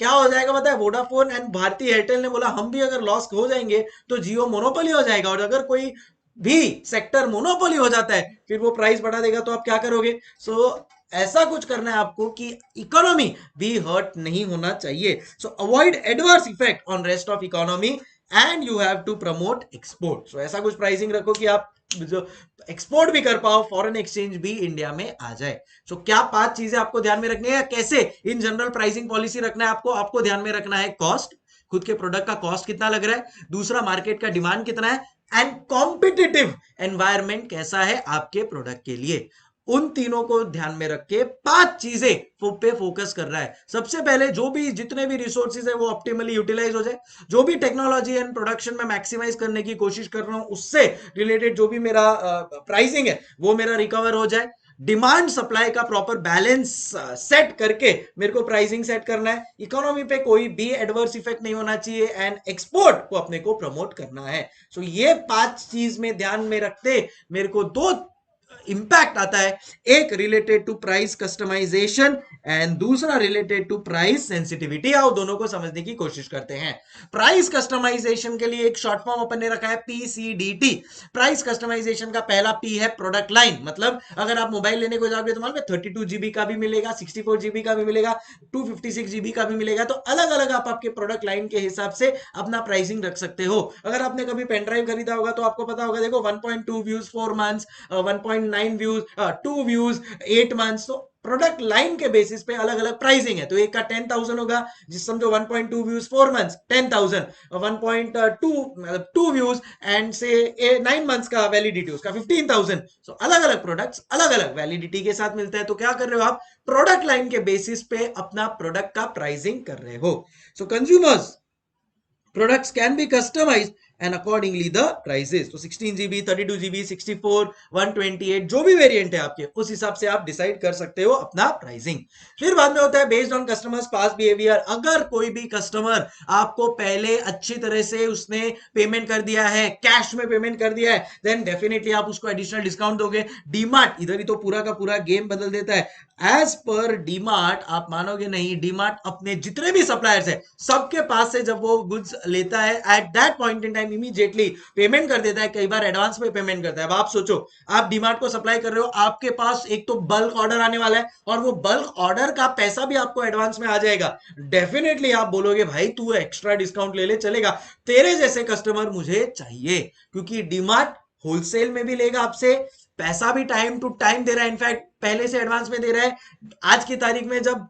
क्या हो जाएगा पता है? वोडाफोन एंड भारतीय एयरटेल ने बोला हम भी अगर लॉस हो जाएंगे तो जियो मोनोपोली हो जाएगा, और अगर कोई भी सेक्टर मोनोपोली हो जाता है फिर वो प्राइस बढ़ा देगा, तो आप क्या करोगे? सो ऐसा कुछ करना है आपको कि इकोनॉमी भी हर्ट नहीं होना चाहिए। So avoid adverse effect on rest of economy and you have to promote export. So ऐसा कुछ प्राइसिंग रखो कि आप जो एक्सपोर्ट भी कर पाओ, फॉरेन एक्सचेंज भी इंडिया में आ जाए। सो क्या 5 चीजें आपको ध्यान में रखनी है, कैसे इन जनरल प्राइसिंग पॉलिसी रखना है आपको ध्यान में रखना है कॉस्ट, खुद के प्रोडक्ट का कॉस्ट कितना लग रहा है, दूसरा मार्केट का डिमांड कितना है, एंड कॉम्पिटिटिव एनवायरमेंट कैसा है आपके प्रोडक्ट के लिए। उन तीनों को ध्यान में रख के 5 चीजें पे फोकस कर रहा है। सबसे पहले जो भी जितने भी रिसोर्सेज है वो ऑप्टिमली यूटिलाइज हो जाए, जो भी टेक्नोलॉजी एंड प्रोडक्शन में मैक्सिमाइज करने की कोशिश कर रहा हूं उससे रिलेटेड जो भी मेरा प्राइसिंग है वो मेरा रिकवर हो जाए। डिमांड सप्लाई का प्रॉपर बैलेंस सेट करके मेरे को प्राइसिंग सेट करना है। इकोनॉमी पे कोई भी एडवर्स इफेक्ट नहीं होना चाहिए, एंड एक्सपोर्ट को अपने को प्रमोट करना है। सो ये 5 चीज में ध्यान में रखते मेरे को 2 इंपैक्ट आता है, एक related to price customization and दूसरा रिलेटेड टू प्राइस सेंसिटिविटी। आओ दोनों को समझने की कोशिश करते हैं। प्राइस कस्टमाइजेशन के लिए एक शॉर्ट फॉर्म अपन ने रखा है पीसीडीटी। प्राइस कस्टमाइजेशन का पहला पी है प्रोडक्ट लाइन, मतलब अगर आप मोबाइल लेने को जाओगे तो मालूम है 32 GB का भी मिलेगा, 64 GB का भी मिलेगा, 256 GB का भी मिलेगा। तो अलग अलग आप आपके प्रोडक्ट लाइन के हिसाब से अपना प्राइसिंग रख सकते हो। अगर आपने कभी पेन ड्राइव खरीदा होगा तो आपको पता होगा, देखो 1.2 views 4 months, 1.9 views 2 views 8 months. तो प्रोडक्ट लाइन के बेसिस पे अलग अलग प्राइसिंग है। तो एक का 10,000 होगा, जिस समझो 1.2 व्यूज 4 मंथ्स 10,000, 1.2 मतलब 2 व्यूज एंड से 9 मंथ्स का वैलिडिटी उसका 15,000। सो अलग अलग प्रोडक्ट्स अलग अलग वैलिडिटी के साथ मिलते हैं। तो क्या कर रहे हो आप, प्रोडक्ट लाइन के बेसिस पे अपना प्रोडक्ट का प्राइसिंग कर रहे हो। सो consumers products can be customized and accordingly the prices। तो 16 GB 32 GB 64 128 जो भी वेरिएंट है आपके, उस हिसाब से आप डिसाइड कर सकते हो अपना प्राइसिंग। फिर बाद में होता है based on customers pass behaviour. अगर कोई भी कस्टमर आपको पहले अच्छी तरह से उसने पेमेंट कर दिया है, कैश में पेमेंट कर दिया है, देन डेफिनेटली आप उसको एडिशनल डिस्काउंट दोगे। डीमार्ट इधर ही तो पूरा का पूरा गेम बदल देता है। एज पर डीमार्ट, आप मानोगे नहीं, डीमार्ट अपने जितने भी सप्लायर्स है सबके पास से जब वो गुड्स लेता है at that point in time immediately payment कर देता है, कई बार एडवांस में पेमेंट करता है। अब आप सोचो, आप डीमार्ट को सप्लाई कर रहे हो, आपके पास एक तो बल्क ऑर्डर आने वाला है और वो बल्क ऑर्डर का पैसा भी आपको एडवांस में आ जाएगा। डेफिनेटली आप बोलोगे भाई तू एक्स्ट्रा डिस्काउंट ले ले, चलेगा, तेरे जैसे कस्टमर मुझे चाहिए, क्योंकि डीमार्ट होलसेल में भी लेगा आपसे, पैसा भी टाइम टू टाइम दे रहा है, इनफैक्ट पहले से एडवांस में दे रहा है। आज की तारीख में जब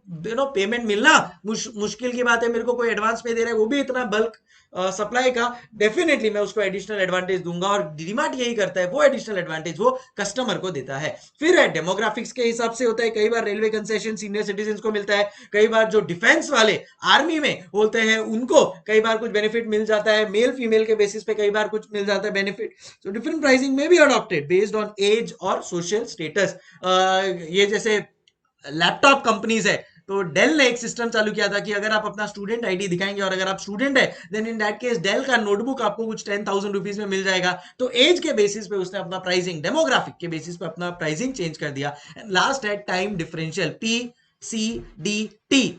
पेमेंट मिलना मुश्किल की बात है, मेरे को कोई एडवांस में दे रहा है, वो भी इतना बल्क सप्लाई का, डेफिनेटली मैं उसको एडिशनल एडवांटेज दूंगा। और डीमार्ट यही करता है, वो एडिशनल एडवांटेज वो कस्टमर को देता है। फिर है डेमोग्राफिक्स के हिसाब से होता है, कई बार रेलवे कंसेशन सीनियर सिटीजन को मिलता है, कई बार जो डिफेंस वाले आर्मी में होते हैं उनको कई बार कुछ बेनिफिट मिल जाता है, मेल फीमेल के बेसिस पे कई बार कुछ मिल जाता है बेनिफिट। सो डिफरेंट प्राइसिंग में भी अडॉप्टेड बेस्ड ऑन एज और सोशल स्टेटस। ये जैसे लैपटॉप कंपनीज है, तो डेल ने एक सिस्टम चालू किया था कि अगर आप अपना स्टूडेंट आईडी दिखाएंगे और अगर आप स्टूडेंट है, then in that case Dell का नोटबुक आपको कुछ 10,000 रुपीज में मिल जाएगा। तो एज के बेसिस पे उसने अपना प्राइसिंग, डेमोग्राफिक के बेसिस पे अपना प्राइसिंग चेंज कर दिया। लास्ट है टाइम डिफरेंशियल, PCDT।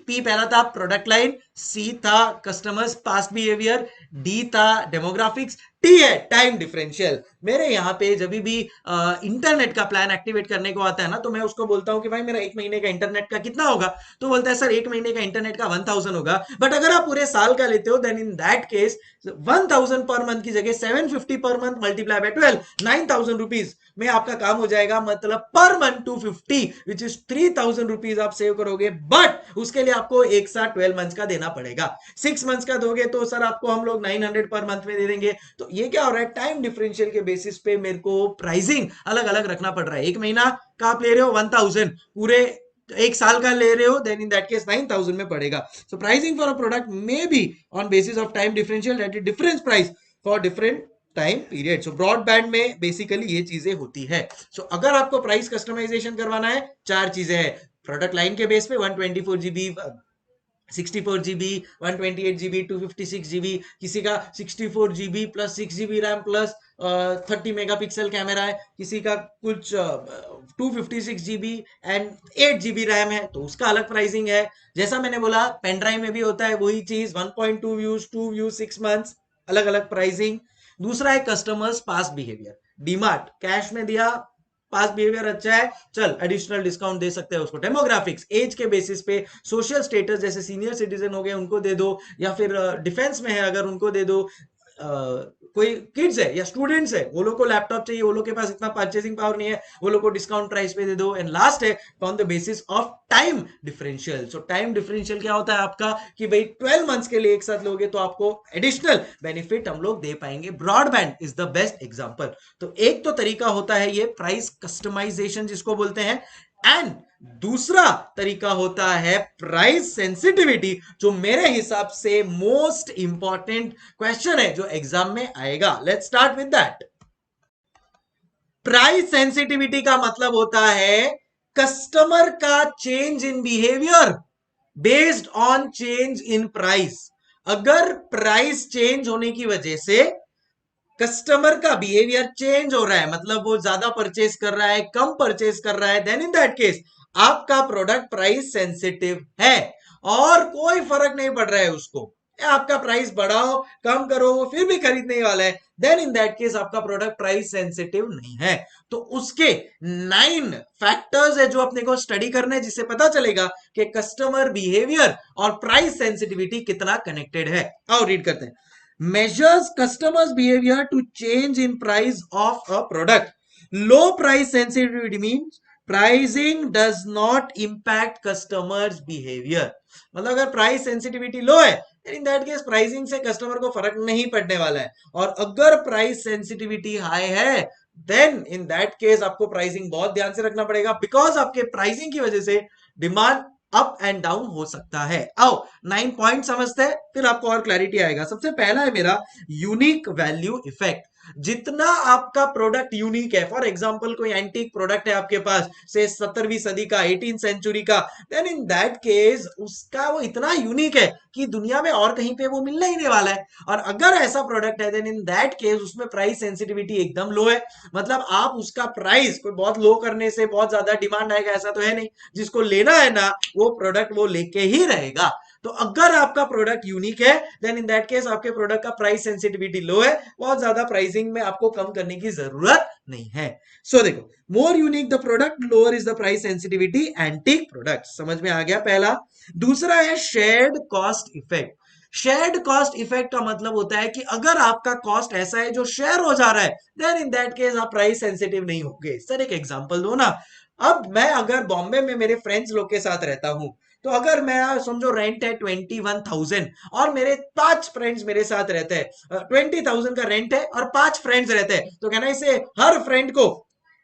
पी पहला था प्रोडक्ट लाइन, सी था कस्टमर्स पास्ट बिहेवियर, डी था डेमोग्राफिक्स, टी है टाइम डिफरेंशियल। मेरे यहाँ पे जब भी इंटरनेट का प्लान एक्टिवेट करने को आता है ना, तो मैं उसको बोलता हूँ कि भाई मेरा 1 महीने का इंटरनेट का कितना होगा, तो बोलता है सर 1 महीने का इंटरनेट का 1,000 होगा। बट अगर आप पूरे साल का लेते हो, then in that case 1,000 per month की जगह 750 per month multiply by 12, 9,000 rupees में आपका काम हो जाएगा। मतलब per month 250 which is 3,000 rupees आप सेव करोगे। बट उसके लिए आपको एक साथ 12 मंथ्स का देना पड़ेगा। 6 मंथ्स का दोगे तो सर आपको हम लोग 900 पर मंथ में दे देंगे। तो ये क्या हो रहा है, टाइम डिफरेंशियल के बेसिस पे मेरे को प्राइसिंग अलग अलग रखना पड़ रहा है। 1 महीना का आप ले रहे हो 1,000, पूरे 1 साल का ले रहे हो, देन इन दैट केस 9,000 में पड़ेगा। So pricing for a product may be on basis of time differential, that is difference price for different time period. So broadband में बेसिकली ये चीजें होती है। सो अगर आपको प्राइस कस्टमाइजेशन करवाना है, 4 चीजें हैं। प्रोडक्ट लाइन के बेस पे 124 GB 64 GB 128 GB 256 GB, किसी का 64 GB plus 6 GB RAM plus 30 megapixel camera है, किसी का कुछ 256 GB एंड 8 GB रैम है, तो उसका अलग प्राइसिंग है। जैसा मैंने बोला पेन ड्राइव में भी होता है वही चीज, 1.2 व्यूज 2 व्यूज 6 मंथ्स, अलग अलग प्राइसिंग। दूसरा है कस्टमर्स पास बिहेवियर। डीमार्ट कैश में दिया, पास बिहेवियर अच्छा है, चल एडिशनल डिस्काउंट दे सकते हैं उसको। डेमोग्राफिक्स एज के बेसिस पे, सोशल स्टेटस जैसे सीनियर सिटीजन हो गए उनको दे दो, या फिर डिफेंस में है अगर उनको दे दो। कोई किड्स है या स्टूडेंट्स है, वो लोग को लैपटॉप चाहिए, वो लोग के पास इतना परचेसिंग पावर नहीं है, वो लोग को डिस्काउंट प्राइस पे दे दो। एंड लास्ट है on the basis of time differential. So time differential क्या होता है आपका, कि भाई 12 मंथ्स के लिए एक साथ लोगे तो आपको एडिशनल बेनिफिट हम लोग दे पाएंगे। Broadband is the best example. तो एक तो तरीका होता है ये प्राइस कस्टमाइजेशन जिसको बोलते हैं, एंड दूसरा तरीका होता है प्राइस सेंसिटिविटी, जो मेरे हिसाब से मोस्ट इंपॉर्टेंट क्वेश्चन है जो एग्जाम में आएगा। Let's start with that. Price sensitivity का मतलब होता है कस्टमर का change in behaviour based on change in price. अगर प्राइस चेंज होने की वजह से कस्टमर का बिहेवियर चेंज हो रहा है, मतलब वो ज्यादा परचेस कर रहा है, कम परचेस कर रहा है, देन इन दैट केस आपका प्रोडक्ट प्राइस सेंसिटिव है और कोई फर्क नहीं पड़ रहा है उसको, आपका प्राइस बढ़ाओ कम करो वो फिर भी खरीदने वाला है, देन इन दैट केस आपका प्रोडक्ट प्राइस सेंसिटिव नहीं है। तो उसके 9 फैक्टर्स है जो अपने को स्टडी करने, जिससे पता चलेगा कि कस्टमर बिहेवियर और प्राइस सेंसिटिविटी कितना कनेक्टेड है। आओ रीड करते हैं। measures customers behavior to change in price of a product. Low price sensitivity means pricing does not impact customers behavior. मतलब अगर प्राइस सेंसिटिविटी लो है इन दैट केस प्राइसिंग से कस्टमर को फर्क नहीं पड़ने वाला है, और अगर प्राइस सेंसिटिविटी हाई है देन इन दैट केस आपको प्राइसिंग बहुत ध्यान से रखना पड़ेगा, बिकॉज आपके प्राइसिंग की वजह से डिमांड अप एंड डाउन हो सकता है। आओ 9 पॉइंट समझते हैं, फिर आपको और क्लैरिटी आएगा। सबसे पहला है मेरा यूनिक वैल्यू इफेक्ट। जितना आपका प्रोडक्ट यूनिक है, फॉर एग्जांपल कोई एंटीक प्रोडक्ट है आपके पास से 17वीं सदी का, 18 सेंचुरी का, देन इन दैट केस उसका वो इतना यूनिक है कि दुनिया में और कहीं पे वो मिलने ही नहीं वाला है। और अगर ऐसा प्रोडक्ट है देन इन दैट केस उसमें प्राइस सेंसिटिविटी एकदम लो है, मतलब आप उसका प्राइस कोई बहुत लो करने से बहुत ज्यादा डिमांड आएगा ऐसा तो है नहीं, जिसको लेना है ना वो प्रोडक्ट वो लेके ही रहेगा। तो अगर आपका प्रोडक्ट यूनिक है देन इन दैट केस आपके प्रोडक्ट का प्राइस सेंसिटिविटी लो है, बहुत ज्यादा प्राइसिंग में आपको कम करने की जरूरत नहीं है। सो देखो, मोर unique the product lower is the price sensitivity, antique product समझ में आ गया पहला। दूसरा है shared cost effect. Shared cost effect का मतलब होता है कि अगर आपका कॉस्ट ऐसा है जो शेयर हो जा रहा है देन इन दैट केस आप प्राइस सेंसिटिव नहीं होगे। सर एक एग्जांपल दो ना। अब मैं अगर बॉम्बे में मेरे फ्रेंड्स लोग के साथ रहता हूं, तो अगर मेरा समझो रेंट है 21,000 और मेरे 5 फ्रेंड्स मेरे साथ रहते हैं, 20,000 का रेंट है और 5 फ्रेंड्स रहते हैं, तो कहना इसे हर फ्रेंड को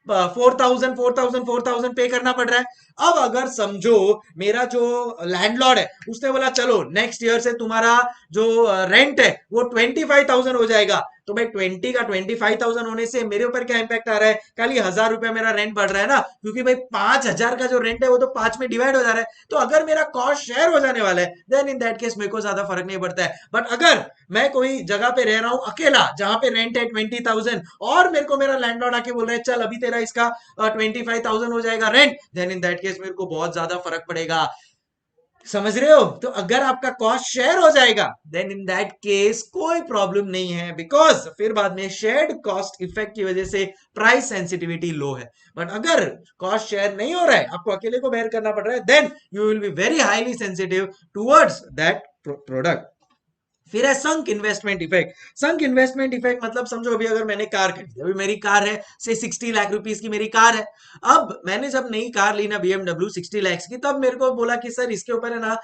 4,000 पे करना पड़ रहा है। अब अगर समझो मेरा जो लैंडलॉर्ड है उसने बोला चलो नेक्स्ट ईयर से तुम्हारा जो रेंट है वो 25,000 हो जाएगा, तो भाई 20 का 25,000 होने से मेरे ऊपर क्या इंपैक्ट आ रहा है, खाली 1,000 रुपया मेरा रेंट बढ़ रहा है ना, क्योंकि भाई 5,000 का जो रेंट है वो तो 5 में डिवाइड हो जा रहा है। तो अगर मेरा कॉस्ट शेयर हो जाने वाला है देन इन दैट केस मेरे को ज्यादा फर्क नहीं पड़ता है। बट अगर मैं कोई जगह पे रह रहा हूं अकेला जहां पे रेंट है 20,000 और मेरे को मेरा लैंडलॉर्ड आके बोल रहा है चल अभी तेरा इसका 25,000 हो जाएगा rent, then in that case मेरे को बहुत ज्यादा फर्क पड़ेगा। समझ रहे हो? तो अगर आपका कॉस्ट शेयर हो जाएगा देन इन दैट केस कोई प्रॉब्लम नहीं है, बिकॉज फिर बाद में शेयर्ड कॉस्ट इफेक्ट की वजह से प्राइस सेंसिटिविटी लो है। बट अगर कॉस्ट शेयर नहीं हो रहा है, आपको अकेले को बेयर करना पड़ रहा है, then you will be very highly sensitive towards that product. फिर है sunk investment effect. Sunk investment effect मतलब समझो अभी अगर मैंने कार खरीदी, अभी मेरी कार है से 60 लाख रुपीस की मेरी कार है। अब मैंने जब नई कार ली ना BMW 60 लाख की, तब मेरे को बोला कि सर इसके ऊपर है ना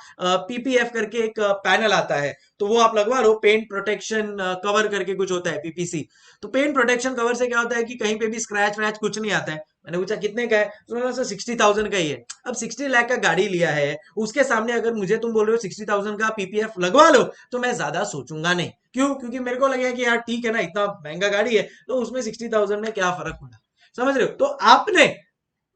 PPF करके एक पैनल आता है, तो वो आप लगवा लो, पेंट प्रोटेक्शन कवर करके कुछ होता है PPC। तो पेंट प्रोटेक्शन कवर से क्या होता है कि कहीं पे भी स्क्रैच वैच कुछ नहीं आता है। मैंने पूछा कितने का है, तो उन्होंने सर 60,000 का ही है। अब 60 लाख का गाड़ी लिया है, उसके सामने अगर मुझे तुम बोल रहे हो 60,000 का PPF लगवा लो, तो मैं ज्यादा सोचूंगा नहीं। क्यों? क्योंकि मेरे को लगेगा कि यार ठीक है ना, इतना महंगा गाड़ी है तो उसमें 60,000 में क्या फर्क पड़ा। समझ रहे हो? तो आपने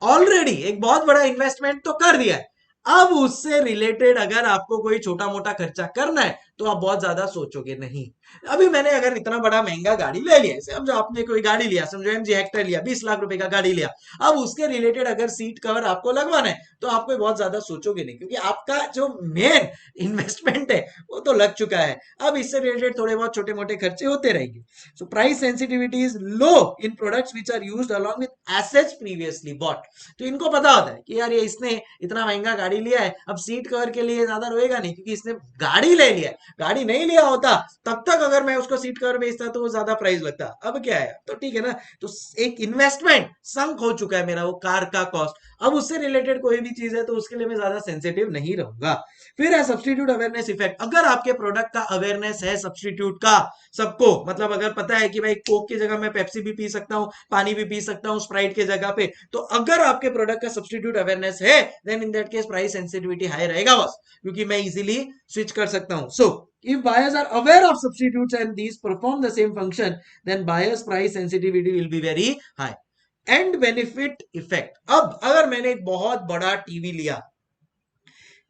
ऑलरेडी एक बहुत बड़ा इन्वेस्टमेंट तो कर दिया है। अब उससे रिलेटेड अगर आपको कोई छोटा मोटा खर्चा करना है तो आप बहुत ज्यादा सोचोगे नहीं। अभी मैंने अगर इतना बड़ा महंगा गाड़ी ले लिया, समझो आपने कोई गाड़ी लिया, समझो MG हेक्टर लिया, 20 लाख रुपए का गाड़ी लिया, अब उसके रिलेटेड अगर सीट कवर आपको लगवाना है तो आपको बहुत ज्यादा सोचोगे नहीं, क्योंकि आपका जो मेन इन्वेस्टमेंट है वो तो लग चुका है। अब इससे रिलेटेड थोड़े बहुत छोटे मोटे खर्चे होते रहेंगे। So price sensitivity is low in products which are used along with assets previously bought. तो इनको पता होता है कि यार ये इसने इतना महंगा गाड़ी लिया है, अब सीट कवर के लिए ज्यादा रोएगा नहीं, क्योंकि इसने गाड़ी ले लिया है। गाड़ी नहीं लिया होता तब तक अगर मैं उसको सीट कवर बेचता तो वो ज्यादा प्राइस लगता। अब क्या है, तो ठीक है ना। तो एक इन्वेस्टमेंट संक हो चुका है मेरा, वो कार का कॉस्ट। अब उससे रिलेटेड कोई भी चीज है तो उसके लिए मैं ज्यादा सेंसिटिव नहीं रहूंगा। फिर है सब्सटीट्यूट अवेयरनेस इफेक्ट। अगर आपके प्रोडक्ट का अवेयरनेस है सब्सटीट्यूट का सबको, मतलब अगर पता है कि भाई कोक की जगह मैं पेप्सी भी पी सकता हूँ, पानी भी पी सकता हूँ स्प्राइट के जगह पे, तो अगर आपके प्रोडक्ट का सब्सटीट्यूट अवेयरनेस है then in that case price sensitivity high रहेगा बस, क्योंकि मैं इजीली स्विच कर सकता हूँ। So if buyers are aware of substitutes and these perform the same function, then buyers price sensitivity will be very high. And benefit effect. अब अगर मैंने एक बहुत बड़ा टीवी लिया,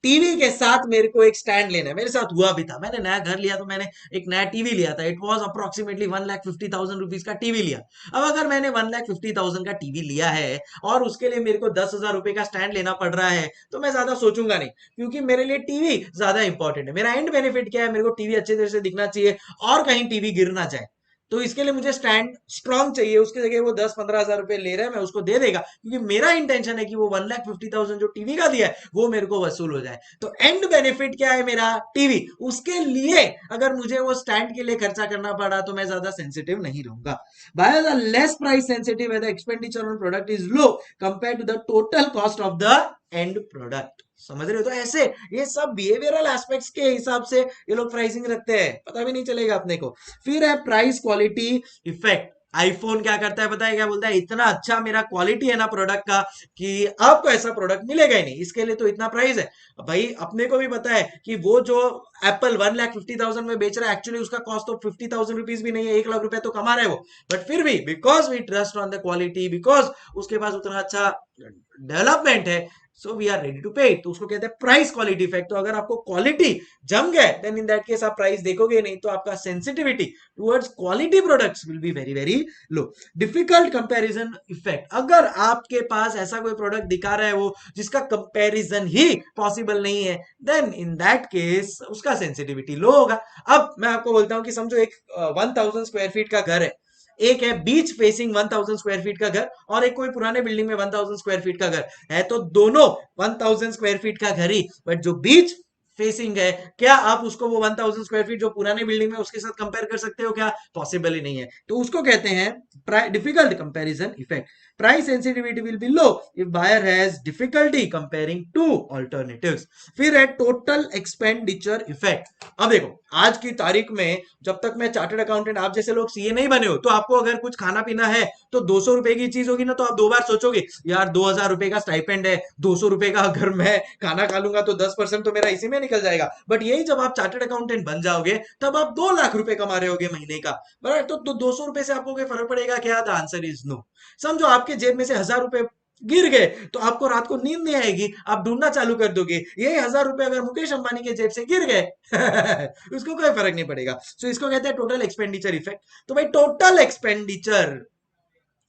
टीवी के साथ मेरे को एक स्टैंड लेना है, मेरे साथ हुआ भी था, मैंने नया घर लिया तो मैंने एक नया टीवी लिया था, इट वाज अप्रोक्सीमेटली 1,50,000 रुपीज का टीवी लिया। अब अगर मैंने 1,50,000 का टीवी लिया है और उसके लिए मेरे को 10,000 रुपए का स्टैंड लेना पड़ रहा है, तो मैं ज्यादा सोचूंगा नहीं, क्योंकि मेरे लिए टीवी ज्यादा इंपॉर्टेंट है। मेरा एंड बेनिफिट क्या है, मेरे को टीवी अच्छे तरह से दिखना चाहिए और कहीं टीवी गिर ना जाए, तो इसके लिए मुझे स्टैंड स्ट्रांग चाहिए। उसकी जगह वो 10-15 हजार रुपए ले रहा है, मैं उसको दे देगा, क्योंकि मेरा इंटेंशन है कि वो 1,50,000 जो टीवी का दिया है वो मेरे को वसूल हो जाए। तो एंड बेनिफिट क्या है मेरा, टीवी। उसके लिए अगर मुझे वो स्टैंड के लिए खर्चा करना पड़ा तो मैं ज्यादा सेंसिटिव नहीं रहूंगा। By the less price sensitive the expenditure on product is low compare to the total cost of the end product. समझ रहे हो? तो ऐसे ये सब बिहेवियरल एस्पेक्ट्स के हिसाब से ये लोग प्राइसिंग रखते हैं, पता भी नहीं चलेगा अपने को। फिर है प्राइस क्वालिटी इफेक्ट। आईफोन क्या करता है पता है, क्या बोलता है, इतना अच्छा मेरा क्वालिटी है ना प्रोडक्ट का कि आपको ऐसा प्रोडक्ट मिलेगा ही नहीं, इसके लिए तो इतना प्राइस है। भाई अपने को भी पता है कि वो जो एप्पल 1,50,000 में बेच रहा है, एक्चुअली उसका कॉस्ट तो 50,000 रुपीज भी नहीं है, 1 लाख रुपए तो कमा रहे हैं वो, बट फिर भी because we trust on the quality, because उसके पास उतना अच्छा डेवलपमेंट है, so we are ready to pay. तो उसको कहते हैं प्राइस क्वालिटी इफेक्ट। तो अगर आपको क्वालिटी जम गए देन इन दैट केस आप प्राइस देखोगे नहीं, तो आपका sensitivity towards quality products will be very very low. Difficult comparison effect. अगर आपके पास ऐसा कोई प्रोडक्ट दिखा रहा है वो जिसका कंपैरिजन ही पॉसिबल नहीं है, देन इन दैट केस उसका सेंसिटिविटी लो होगा। अब मैं आपको बोलता हूं कि समझो एक 1,000 स्क्वायर फीट का घर है, एक है बीच फेसिंग 1,000 स्क्वायर फीट का घर, और एक कोई पुराने बिल्डिंग में 1,000 स्क्वायर फीट का घर है, तो दोनों 1,000 स्क्वायर फीट का घर ही, बट जो बीच फेसिंग है, क्या आप उसको वो 1,000 स्क्वायर फीट जो पुराने बिल्डिंग में उसके साथ कंपेयर कर सकते हो? क्या पॉसिबल ही नहीं है। तो उसको कहते हैं difficult comparison effect. Price sensitivity will be low if buyer has difficulty comparing to alternatives. फिर है टोटल एक्सपेंडिचर इफेक्ट। अब देखो आज की तारीख में जब तक मैं चार्टर्ड अकाउंटेंट, आप जैसे लोग सीए नहीं बने हो, तो आपको अगर कुछ खाना पीना है तो 200 रुपए की चीज होगी ना, तो आप दो बार सोचोगे यार 2,000 रुपए का स्टाइपेंड है, 200 रुपए का अगर मैं खाना खा लूंगा तो 10% तो मेरा इसी में निकल जाएगा। बट यही जब आप चार्टर्ड अकाउंटेंट बन जाओगे तब आप 2 लाख रुपए कमा रहे होगे महीने का, बराबर। तो 200 रुपए से आपको कोई फर्क पड़ेगा क्या? The answer is no. समझो आपके जेब में से 1,000 रुपए गिर गए तो आपको रात को नींद नहीं आएगी, आप ढूंढना चालू कर दोगे। यही 1,000 रुपए अगर मुकेश अंबानी के जेब से गिर गए उसको कोई फर्क नहीं पड़ेगा। सो इसको कहते हैं टोटल एक्सपेंडिचर इफेक्ट। तो भाई टोटल एक्सपेंडिचर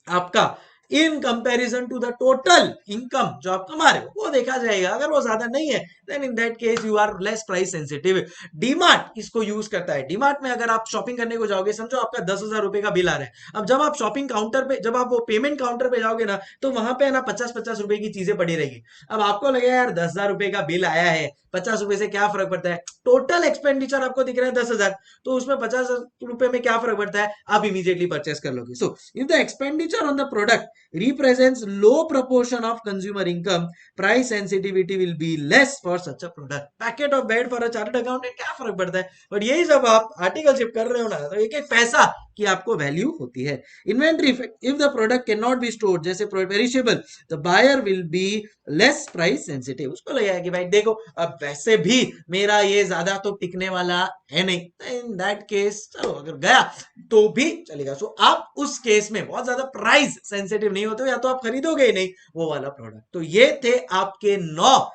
आपका in comparison to the total income जो आप कमा रहे हो वो देखा जाएगा। अगर वो ज्यादा नहीं है then in that case you are less price sensitive. DMart इसको यूज करता है। डीमार्ट में अगर आप शॉपिंग करने को जाओगे, समझो आपका 10,000 रुपए का बिल आ रहा है, अब जब आप शॉपिंग काउंटर पे, जब आप वो पेमेंट काउंटर पे जाओगे ना, तो वहां पे ना 50-50 रुपए की चीजें पड़ी रहेगी। अब आपको लगेगा यार 10,000 रुपए का बिल आया है, 50 रुपए से क्या फर्क पड़ता है, टोटल एक्सपेंडिचर आपको दिख रहा है 10,000, तो उसमें 50 रुपए में क्या फर्क पड़ता है, आप इमीडिएटली परचेस कर लोगे। So if the expenditure on the product represents low proportion of consumer income, price sensitivity will be less for such a product. Packet of bread for a chartered accountant क्या फर्क पड़ता है, but यही जब आप articleship कर रहे हो ना, तो एक एक पैसा की आपको वैल्यू होती है। Inventory effect. If the product can not be stored, जैसे perishable, the buyer will be less price sensitive. उसको लगेगा कि भाई देखो अब वैसे भी मेरा ये ज्यादा तो टिकने वाला है नहीं, इन दैट केस चलो अगर गया तो भी चलेगा। सो आप उस केस में बहुत ज्यादा प्राइस सेंसिटिव नहीं होते हो, या तो आप खरीदोगे ही नहीं वो वाला प्रोडक्ट। तो ये थे आपके 9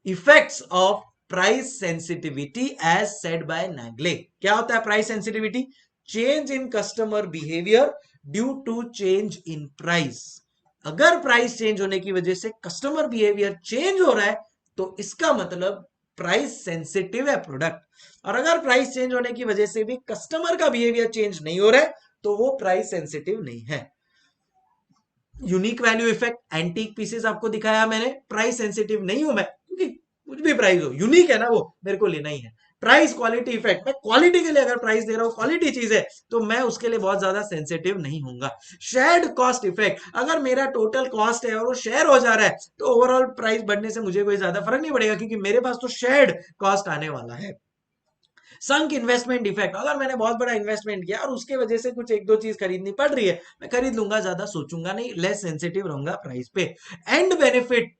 effects of price sensitivity as said by Nagle. क्या होता है price sensitivity? Change in customer behaviour due to change in price. अगर प्राइस चेंज होने की वजह से कस्टमर बिहेवियर चेंज हो रहा है तो इसका मतलब प्राइस सेंसिटिव है प्रोडक्ट। और अगर प्राइस चेंज होने की वजह से भी कस्टमर का बिहेवियर चेंज नहीं हो रहा है तो वो प्राइस सेंसिटिव नहीं है। Unique value effect, antique pieces आपको दिखाया मैंने, प्राइस सेंसिटिव नहीं हूं मैं, क्योंकि कुछ भी प्राइस हो यूनिक है ना, वो मेरे को लेना ही है। प्राइस क्वालिटी इफेक्ट, मैं क्वालिटी के लिए अगर प्राइस दे रहा हूं, क्वालिटी चीज है तो मैं उसके लिए बहुत ज्यादा सेंसिटिव नहीं होऊंगा। शेयर्ड कॉस्ट इफेक्ट, अगर मेरा टोटल कॉस्ट है और वो शेयर हो जा रहा है तो ओवरऑल प्राइस बढ़ने से मुझे कोई ज्यादा फर्क नहीं पड़ेगा, क्योंकि मेरे पास तो शेयर्ड कॉस्ट आने वाला है। संक इन्वेस्टमेंट इफेक्ट, अगर मैंने बहुत बड़ा इन्वेस्टमेंट किया और उसके वजह से कुछ एक दो चीज खरीदनी पड़ रही है, मैं खरीद लूंगा, ज्यादा सोचूंगा नहीं, लेस सेंसिटिव रहूंगा प्राइस पे। एंड बेनिफिट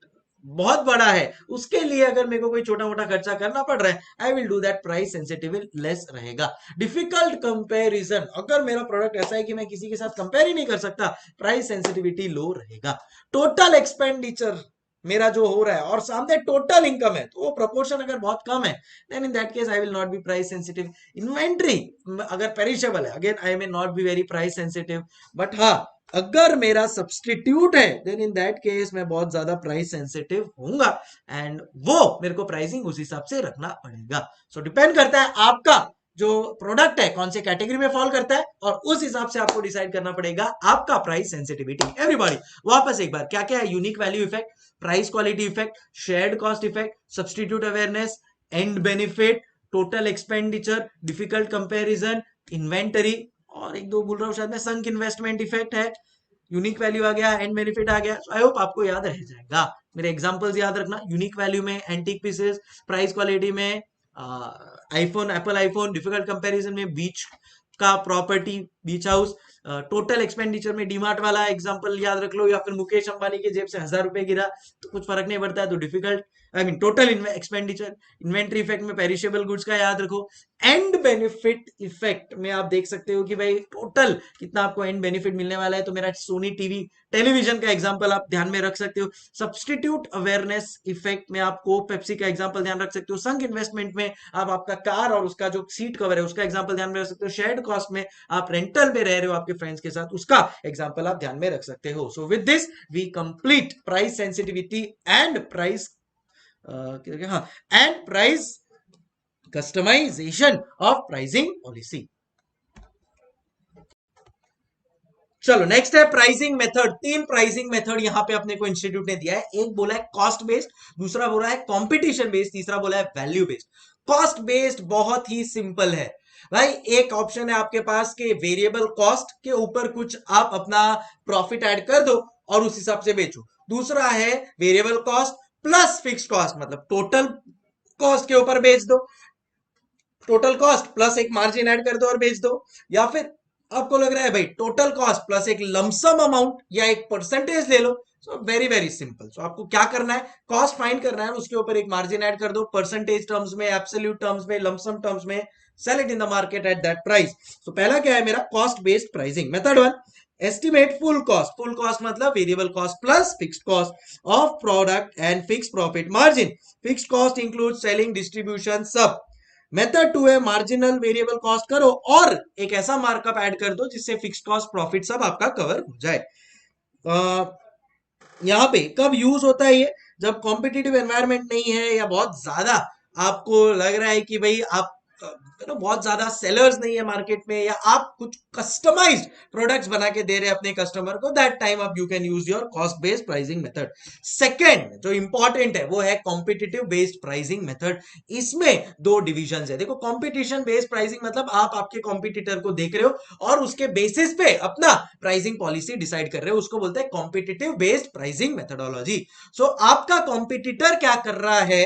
बहुत बड़ा है, उसके लिए अगर मेरे को कोई छोटा मोटा खर्चा करना पड़ रहा है, I will do that, price sensitive less रहेगा। डिफिकल्ट कंपैरिजन, अगर मेरा प्रोडक्ट ऐसा है कि मैं किसी के साथ कंपेयर ही नहीं कर सकता, प्राइस सेंसिटिविटी लो रहेगा। टोटल एक्सपेंडिचर मेरा जो हो रहा है और सामने टोटल इनकम है, तो वो प्रोपोर्शन अगर बहुत कम है, then in that case I will not be price sensitive. Inventory अगर पेरिशेबल है, again I may not be very price sensitive. But हाँ, अगर मेरा सब्सटीट्यूट है, देन इन दैट केस मैं बहुत ज्यादा प्राइस सेंसिटिव होऊंगा, एंड वो मेरे को प्राइसिंग उस हिसाब से रखना पड़ेगा. सो डिपेंड करता है आपका जो प्रोडक्ट है कौन से कैटेगरी में फॉल करता है, और उस हिसाब से आपको डिसाइड करना पड़ेगा आपका प्राइस सेंसिटिविटी. एवरीबॉडी वापस एक बार, क्या क्या है? Unique value effect, price quality effect, shared cost effect, substitute awareness, and benefit, total expenditure, difficult comparison, inventory, और एक दो बोल रहा हूँ शायद मैं, संक इन्वेस्टमेंट इफेक्ट है, यूनिक वैल्यू आ गया, एंड बेनिफिट आ गया. आई होप आपको याद रह जाएगा. मेरे एग्जांपल्स याद रखना. यूनिक वैल्यू में एंटीक पीसेस, प्राइस क्वालिटी में iPhone, Apple iPhone, difficult comparison में बीच का प्रॉपर्टी, बीच हाउस, टोटल एक्सपेंडिचर में डीमार्ट वाला एग्जांपल याद रख लो, या फिर मुकेश अंबानी के जेब से 1000 रुपए गिरा तो कुछ फर्क नहीं पड़ता है, तो difficult, I mean total expenditure. Inventory effect में पेरिशेबल गुड्स का याद रखो. एंड बेनिफिट इफेक्ट में आप देख सकते हो कि भाई टोटल कितना आपको एंड बेनिफिट मिलने वाला है, तो मेरा सोनी टीवी टेलीविजन का एग्जांपल आप ध्यान में रख सकते हो. सब्सटीट्यूट अवेयरनेस इफेक्ट में आप कोक पेप्सी का एग्जांपल ध्यान रख सकते हो. संक इन्वेस्टमेंट में आप आपका कार और उसका जो सीट कवर है उसका एग्जांपल ध्यान में रख सकते हो. शेयर्ड कॉस्ट में आप रेंटल पे रह रहे हो आपके फ्रेंड्स के साथ, उसका एग्जांपल आप ध्यान में रख सकते हो. So with this we complete price sensitivity and price हाँ, and price customisation of pricing policy. चलो नेक्स्ट है प्राइसिंग मेथड. 3 प्राइसिंग मेथड यहां पे अपने को इंस्टीट्यूट ने दिया है. एक बोला है कॉस्ट बेस्ड, दूसरा बोला है कंपटीशन बेस्ड, तीसरा बोला है वैल्यू बेस्ड. कॉस्ट बेस्ड बहुत ही सिंपल है भाई. एक ऑप्शन है आपके पास के वेरिएबल कॉस्ट के ऊपर कुछ आप अपना प्रॉफिट ऐड कर दो और उस हिसाब से बेचो. दूसरा है variable cost plus fix cost, मतलब टोटल कॉस्ट के ऊपर बेच दो, टोटल कॉस्ट प्लस एक मार्जिन ऐड कर दो और बेच दो. या फिर आपको लग रहा है भाई टोटल कॉस्ट प्लस एक लमसम अमाउंट या एक परसेंटेज ले लो. So very very simple. So आपको क्या करना है, कॉस्ट फाइंड करना है, उसके ऊपर एक मार्जिन ऐड कर दो, परसेंटेज टर्म्स में, एब्सोल्यूट टर्म्स में, लमसम टर्म्स में, sell it in the market at that price. So पहला क्या है मेरा, cost based pricing. Method 1, estimate full cost. Full cost मतलब variable cost plus fixed cost of product and fixed profit margin. Fixed cost include selling, distribution, सब. Method 2 है marginal variable cost करो और एक ऐसा मार्कअप ऐड कर दो जिससे फिक्स्ड कॉस्ट प्रॉफिट सब आपका कवर हो जाए. यहाँ पे कब यूज होता है ये, जब कॉम्पिटिटिव एनवायरनमेंट नहीं है या बहुत ज्यादा आपको लग रहा है कि भाई आप बहुत ज्यादा सेलर्स नहीं है मार्केट में, या आप कुछ कस्टमाइज्ड प्रोडक्ट्स बना के दे रहे हैं अपने कस्टमर को, दैट टाइम आप you can use your cost based pricing method. Second जो इंपॉर्टेंट है वो है कॉम्पिटिटिव बेस्ड प्राइसिंग मेथड. इसमें 2 डिविजन है. देखो, कॉम्पिटिशन बेस्ड प्राइसिंग मतलब आप आपके कॉम्पिटिटर को देख रहे हो और उसके बेसिस पे अपना प्राइसिंग पॉलिसी डिसाइड कर रहे हो, उसको बोलते हैं कॉम्पिटिटिव बेस्ड प्राइसिंग मेथडोलॉजी. सो आपका कॉम्पिटिटर क्या कर रहा है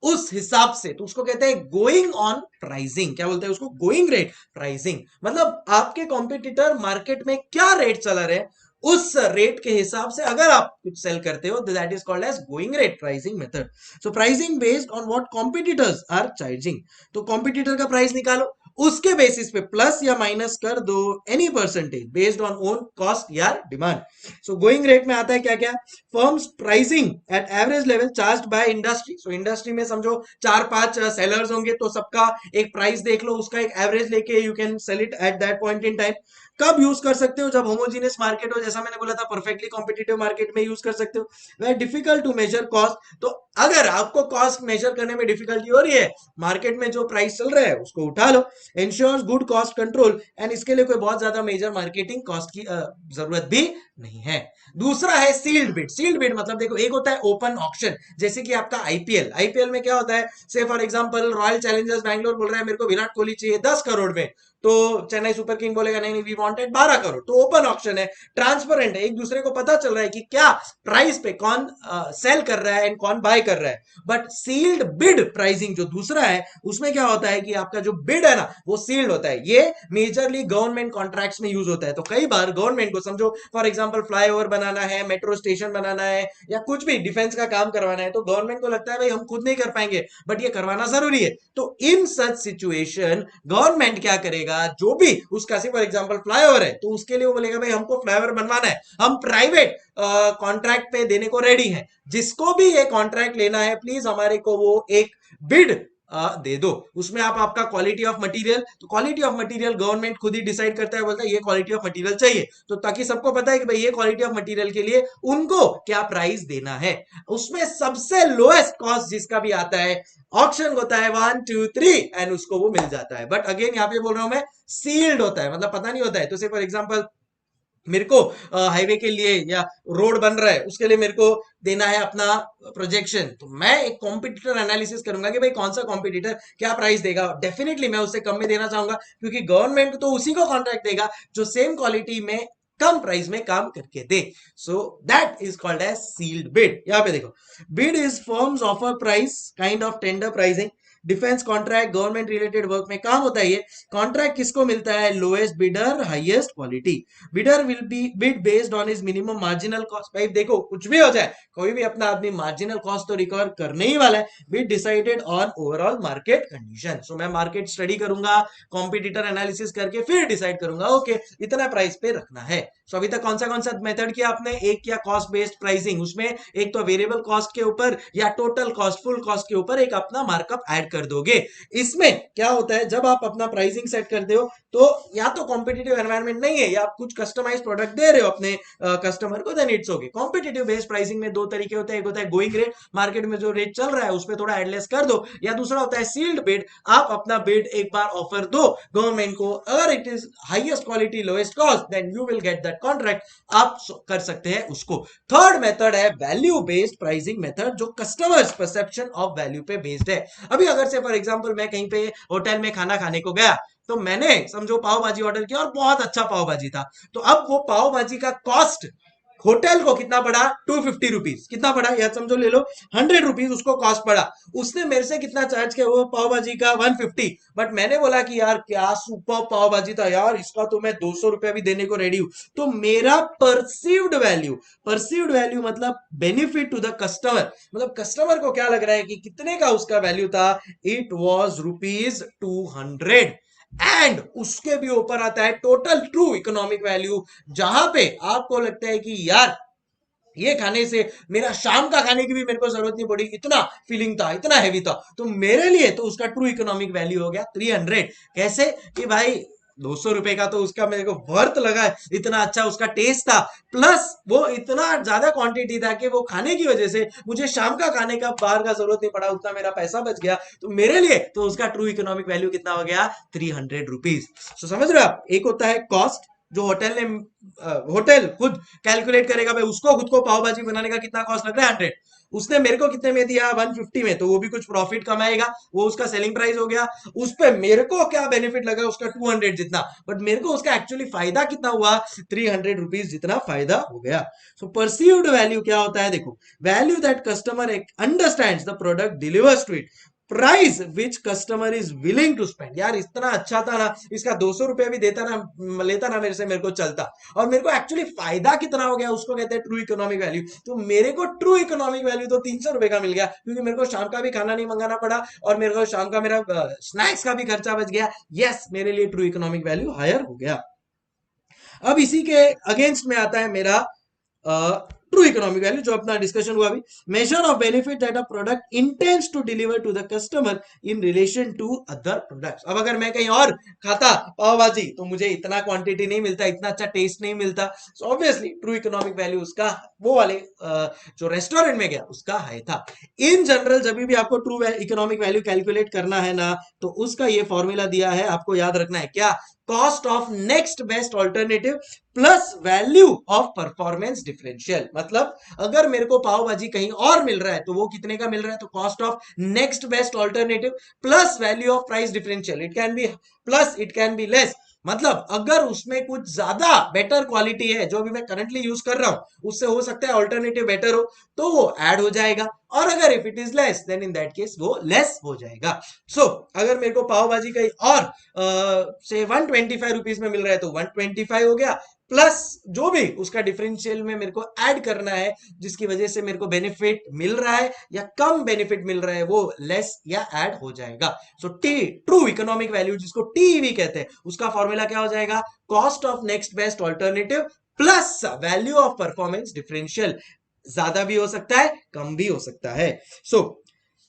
उस हिसाब से, तो उसको कहते हैं गोइंग ऑन प्राइसिंग. क्या बोलते हैं उसको, गोइंग रेट प्राइसिंग. मतलब आपके कॉम्पिटिटर मार्केट में क्या रेट चला रहे हैं, उस रेट के हिसाब से अगर आप कुछ सेल करते हो, that is called as going rate pricing method. So pricing based on what competitors are charging. तो कॉम्पिटिटर का प्राइस निकालो, उसके बेसिस पे प्लस या माइनस कर दो any percentage based on own cost या डिमांड. सो गोइंग रेट में आता है क्या क्या, firms pricing at average level charged by industry. So industry में समझो 4-5 सेलर्स होंगे, तो सबका एक प्राइस देख लो, उसका एक एवरेज लेके you can sell it at that point in time. कब यूज कर सकते हो, जब होमोजीनियस मार्केट हो, जैसा मैंने बोला था परफेक्टली कॉम्पिटिटिव मार्केट में यूज कर सकते हो. वह डिफिकल्ट टू मेजर कॉस्ट, तो अगर आपको कॉस्ट मेजर करने में डिफिकल्टी हो रही है, मार्केट में जो प्राइस चल रहा है उसको उठा लो. Ensures good cost control, and इसके लिए कोई बहुत ज्यादा मेजर मार्केटिंग कॉस्ट की जरूरत भी नहीं है. दूसरा है सील्ड बिड. सील्ड बिड मतलब देखो, एक होता है ओपन ऑक्शन, जैसे कि आपका आईपीएल. आईपीएल में क्या होता है, से for example royal Challengers Bangalore बोल रहा है मेरे को विराट कोहली चाहिए 10 करोड़ में, तो चेन्नई सुपर किंग बोलेगा नहीं नहीं वी वांटेड 12 करोड़. तो ओपन ऑक्शन है, ट्रांसपेरेंट है, एक दूसरे को पता चल रहा है कि क्या प्राइस पे कौन सेल कर रहा है एंड कौन बाय कर रहा है। बट सील्ड बिड प्राइसिंग जो दूसरा है, उसमें क्या होता है कि आपका जो बिड है ना वो सील्ड होता है। ये मेजरली गवर्नमेंट कॉन्ट्रैक्ट्स में यूज होता है। तो कई बार गवर्नमेंट को समझो फॉर एग्जांपल फ्लाईओवर बनाना है, मेट्रो स्टेशन बनाना है, या कुछ भी डिफेंस का काम करवाना है, तो गवर्नमेंट को लगता है भाई हम खुद नहीं कर पाएंगे बट ये करवाना जरूरी है। तो इन सच सिचुएशन गवर्नमेंट क्या करेगा, जो भी उसका फॉर एग्जांपल फ्लाईओवर है तो उसके लिए वो बोलेगा भाई हमको फ्लाईओवर बनवाना है, हम प्राइवेट कॉन्ट्रैक्ट पे देने को रेडी है। जिसको भी ये कॉन्ट्रैक्ट लेना है प्लीज हमारे को वो एक बिड दे दो। उसमें आप आपका क्वालिटी ऑफ मटेरियल, तो क्वालिटी ऑफ मटेरियल गवर्नमेंट खुद ही डिसाइड करता है, बोलता है ये क्वालिटी ऑफ मटेरियल चाहिए, तो ताकि सबको पता है कि भाई ये क्वालिटी ऑफ मटेरियल के लिए उनको क्या प्राइस देना है। उसमें सबसे लोएस्ट कॉस्ट जिसका भी आता है, ऑक्शन होता है 1 2 3 एंड उसको वो मिल जाता है। बट अगेन यहाँ पे बोल रहा हूं मैं, सील्ड होता है, मतलब पता नहीं होता है। तो से फॉर एग्जांपल मेरे को हाईवे के लिए या रोड बन रहा है उसके लिए मेरे को देना है अपना प्रोजेक्शन, तो मैं एक कॉम्पिटिटर एनालिसिस करूंगा कि भाई कौन सा कॉम्पिटिटर क्या प्राइस देगा। डेफिनेटली मैं उससे कम में देना चाहूंगा, क्योंकि गवर्नमेंट तो उसी को कॉन्ट्रैक्ट देगा जो सेम क्वालिटी में कम प्राइस में काम करके दे। So that is called as sealed bid. यहाँ पे देखो, bid is firms offer price kind of tender pricing, defence contract government related work में काम होता है। ये कॉन्ट्रैक्ट किसको मिलता है, lowest bidder highest quality. Bidder will be bid based on his minimum marginal cost. भाई देखो कुछ भी हो जाए, कोई भी अपना आदमी मार्जिनल कॉस्ट तो रिकवर करने ही वाला है। Bid decided on overall market condition. So मैं मार्केट स्टडी करूंगा, कॉम्पिटिटर एनालिसिस करके फिर डिसाइड करूंगा ओके इतना प्राइस पे रखना है। सो अभी तक कौन सा मेथड किया आपने, एक किया कॉस्ट बेस्ड प्राइसिंग, उसमें एक तो वेरिएबल कॉस्ट के ऊपर या टोटल कॉस्ट फुल कॉस्ट के ऊपर एक अपना मार्कअप ऐड कर दोगे। इसमें क्या होता है, जब आप अपना प्राइसिंग सेट करते हो तो या तो कॉम्पिटिटिव एनवायरनमेंट नहीं है या आप कुछ कस्टमाइज प्रोडक्ट दे रहे हो अपने कस्टमर को, then it's okay. Competitive based pricing में दो तरीके होते हैं, एक होता है गोइंग रेट, मार्केट में जो रेट चल रहा है उस पर थोड़ा एडलेस कर दो, या दूसरा होता है सील्ड बिड, आप अपना बिड एक बार ऑफर दो गवर्नमेंट को, अगर it is highest quality lowest cost then you will get that contract, आप कर सकते हैं उसको। थर्ड मेथड है वैल्यू बेस्ड प्राइसिंग मेथड, जो कस्टमर्स परसेप्शन ऑफ वैल्यू पे बेस्ड है। अभी अगर से फॉर एग्जांपल मैं कहीं पे होटल में खाना खाने को गया, तो मैंने समझो पाव भाजी ऑर्डर किया और बहुत अच्छा पाव भाजी था, तो अब वो पाव भाजी का कॉस्ट होटल को कितना पड़ा, 250 रुपीज, कितना पड़ा या समझो ले लो 100 रुपीज उसको कॉस्ट पड़ा। उसने मेरे से कितना चार्ज किया, वो पाव भाजी का 150, बट मैंने बोला कि यार क्या सुपर पाव भाजी था यार, इसका तो मैं 200 रुपया भी देने को रेडी हूं। तो मेरा परसीव्ड वैल्यू मतलब बेनिफिट टू द कस्टमर, मतलब कस्टमर को क्या लग रहा है कि कितने का उसका वैल्यू था, इट वॉज ₹200। एंड उसके भी ऊपर आता है टोटल ट्रू इकोनॉमिक वैल्यू, जहां पे आपको लगता है कि यार ये खाने से मेरा शाम का खाने की भी मेरे को जरूरत नहीं पड़ी, इतना फीलिंग था, इतना हैवी था, तो मेरे लिए तो उसका ट्रू इकोनॉमिक वैल्यू हो गया 300। कैसे कि भाई 200 रुपए का तो उसका मेरे को वर्थ लगा है, इतना अच्छा उसका टेस्ट था, प्लस वो इतना ज्यादा क्वांटिटी था कि वो खाने की वजह से मुझे शाम का खाने का बाहर का जरूरत नहीं पड़ा, उतना मेरा पैसा बच गया, तो मेरे लिए तो उसका ट्रू इकोनॉमिक वैल्यू कितना हो गया, 300 रुपीज। तो समझ रहे हो आप, एक होता है कॉस्ट जो होटल खुद कैलकुलेट करेगा, भाई उसको खुद को पाव भाजी बनाने का कितना कॉस्ट लग रहा है 100, उसने मेरे को कितने में दिया 150 में, तो वो भी कुछ प्रॉफिट कमाएगा, वो उसका सेलिंग प्राइस हो गया। उस पे मेरे को क्या बेनिफिट लगा, उसका 200 जितना, बट मेरे को उसका एक्चुअली फायदा कितना हुआ, 300 रुपीज जितना फायदा हो गया। सो परसीव्ड वैल्यू क्या होता है, देखो value that customer understands the product delivers to it, price which customer is willing to spend. यार इतना अच्छा था ना, इसका 200 रुपया भी देता ना, लेता ना मेरे से, मेरे को चलता, और मेरे को एक्चुअली फायदा कितना हो गया, उसको कहते हैं ट्रू इकोनॉमिक वैल्यू। तो मेरे को ट्रू इकोनॉमिक वैल्यू तो 300 रुपए का मिल गया, क्योंकि मेरे को शाम का भी खाना नहीं मंगाना पड़ा और मेरे को शाम का मेरा स्नैक्स का भी खर्चा बच गया। यस, मेरे लिए ट्रू इकोनॉमिक वैल्यू हायर हो गया। अब इसी के अगेंस्ट में आता है मेरा ट्रू इकोनॉमिक वैल्यू, जो अपना डिस्कशन हुआ अभी, measure of benefit that a product intends to deliver to the customer in relation to other products. अब अगर मैं कहीं और खाता पाव भाजी तो मुझे इतना क्वांटिटी नहीं मिलता, इतना अच्छा टेस्ट नहीं मिलता, so obviously true economic value उसका वो वाले जो रेस्टोरेंट में गया उसका हाई था। इन जनरल जब भी आपको ट्रू इकोनॉमिक वैल्यू कैलकुलेट करना है ना, तो उसका ये फॉर्मूला दिया है, आपको याद रखना है क्या, cost of next best alternative plus value of performance differential. मतलब अगर मेरे को पाव भाजी कहीं और मिल रहा है तो वो कितने का मिल रहा है, तो cost of next best alternative plus value of price differential, it can be plus it can be less. मतलब अगर उसमें कुछ ज्यादा बेटर क्वालिटी है जो अभी मैं करंटली यूज कर रहा हूं, उससे हो सकता है ऑल्टरनेटिव बेटर हो, तो वो ऐड हो जाएगा, और अगर if it is less than in that case वो लेस हो जाएगा। सो अगर मेरे को पाव भाजी कहीं और से 125 रुपीज में मिल रहा है तो 125 हो गया, प्लस जो भी उसका डिफरेंशियल में मेरे को ऐड करना है जिसकी वजह से मेरे को बेनिफिट मिल रहा है या कम बेनिफिट मिल रहा है वो लेस या ऐड हो जाएगा। So T true economic value जिसको टीईवी कहते हैं उसका फॉर्मूला क्या हो जाएगा, cost of next best alternative plus value of performance differential. ज्यादा भी हो सकता है कम भी हो सकता है। So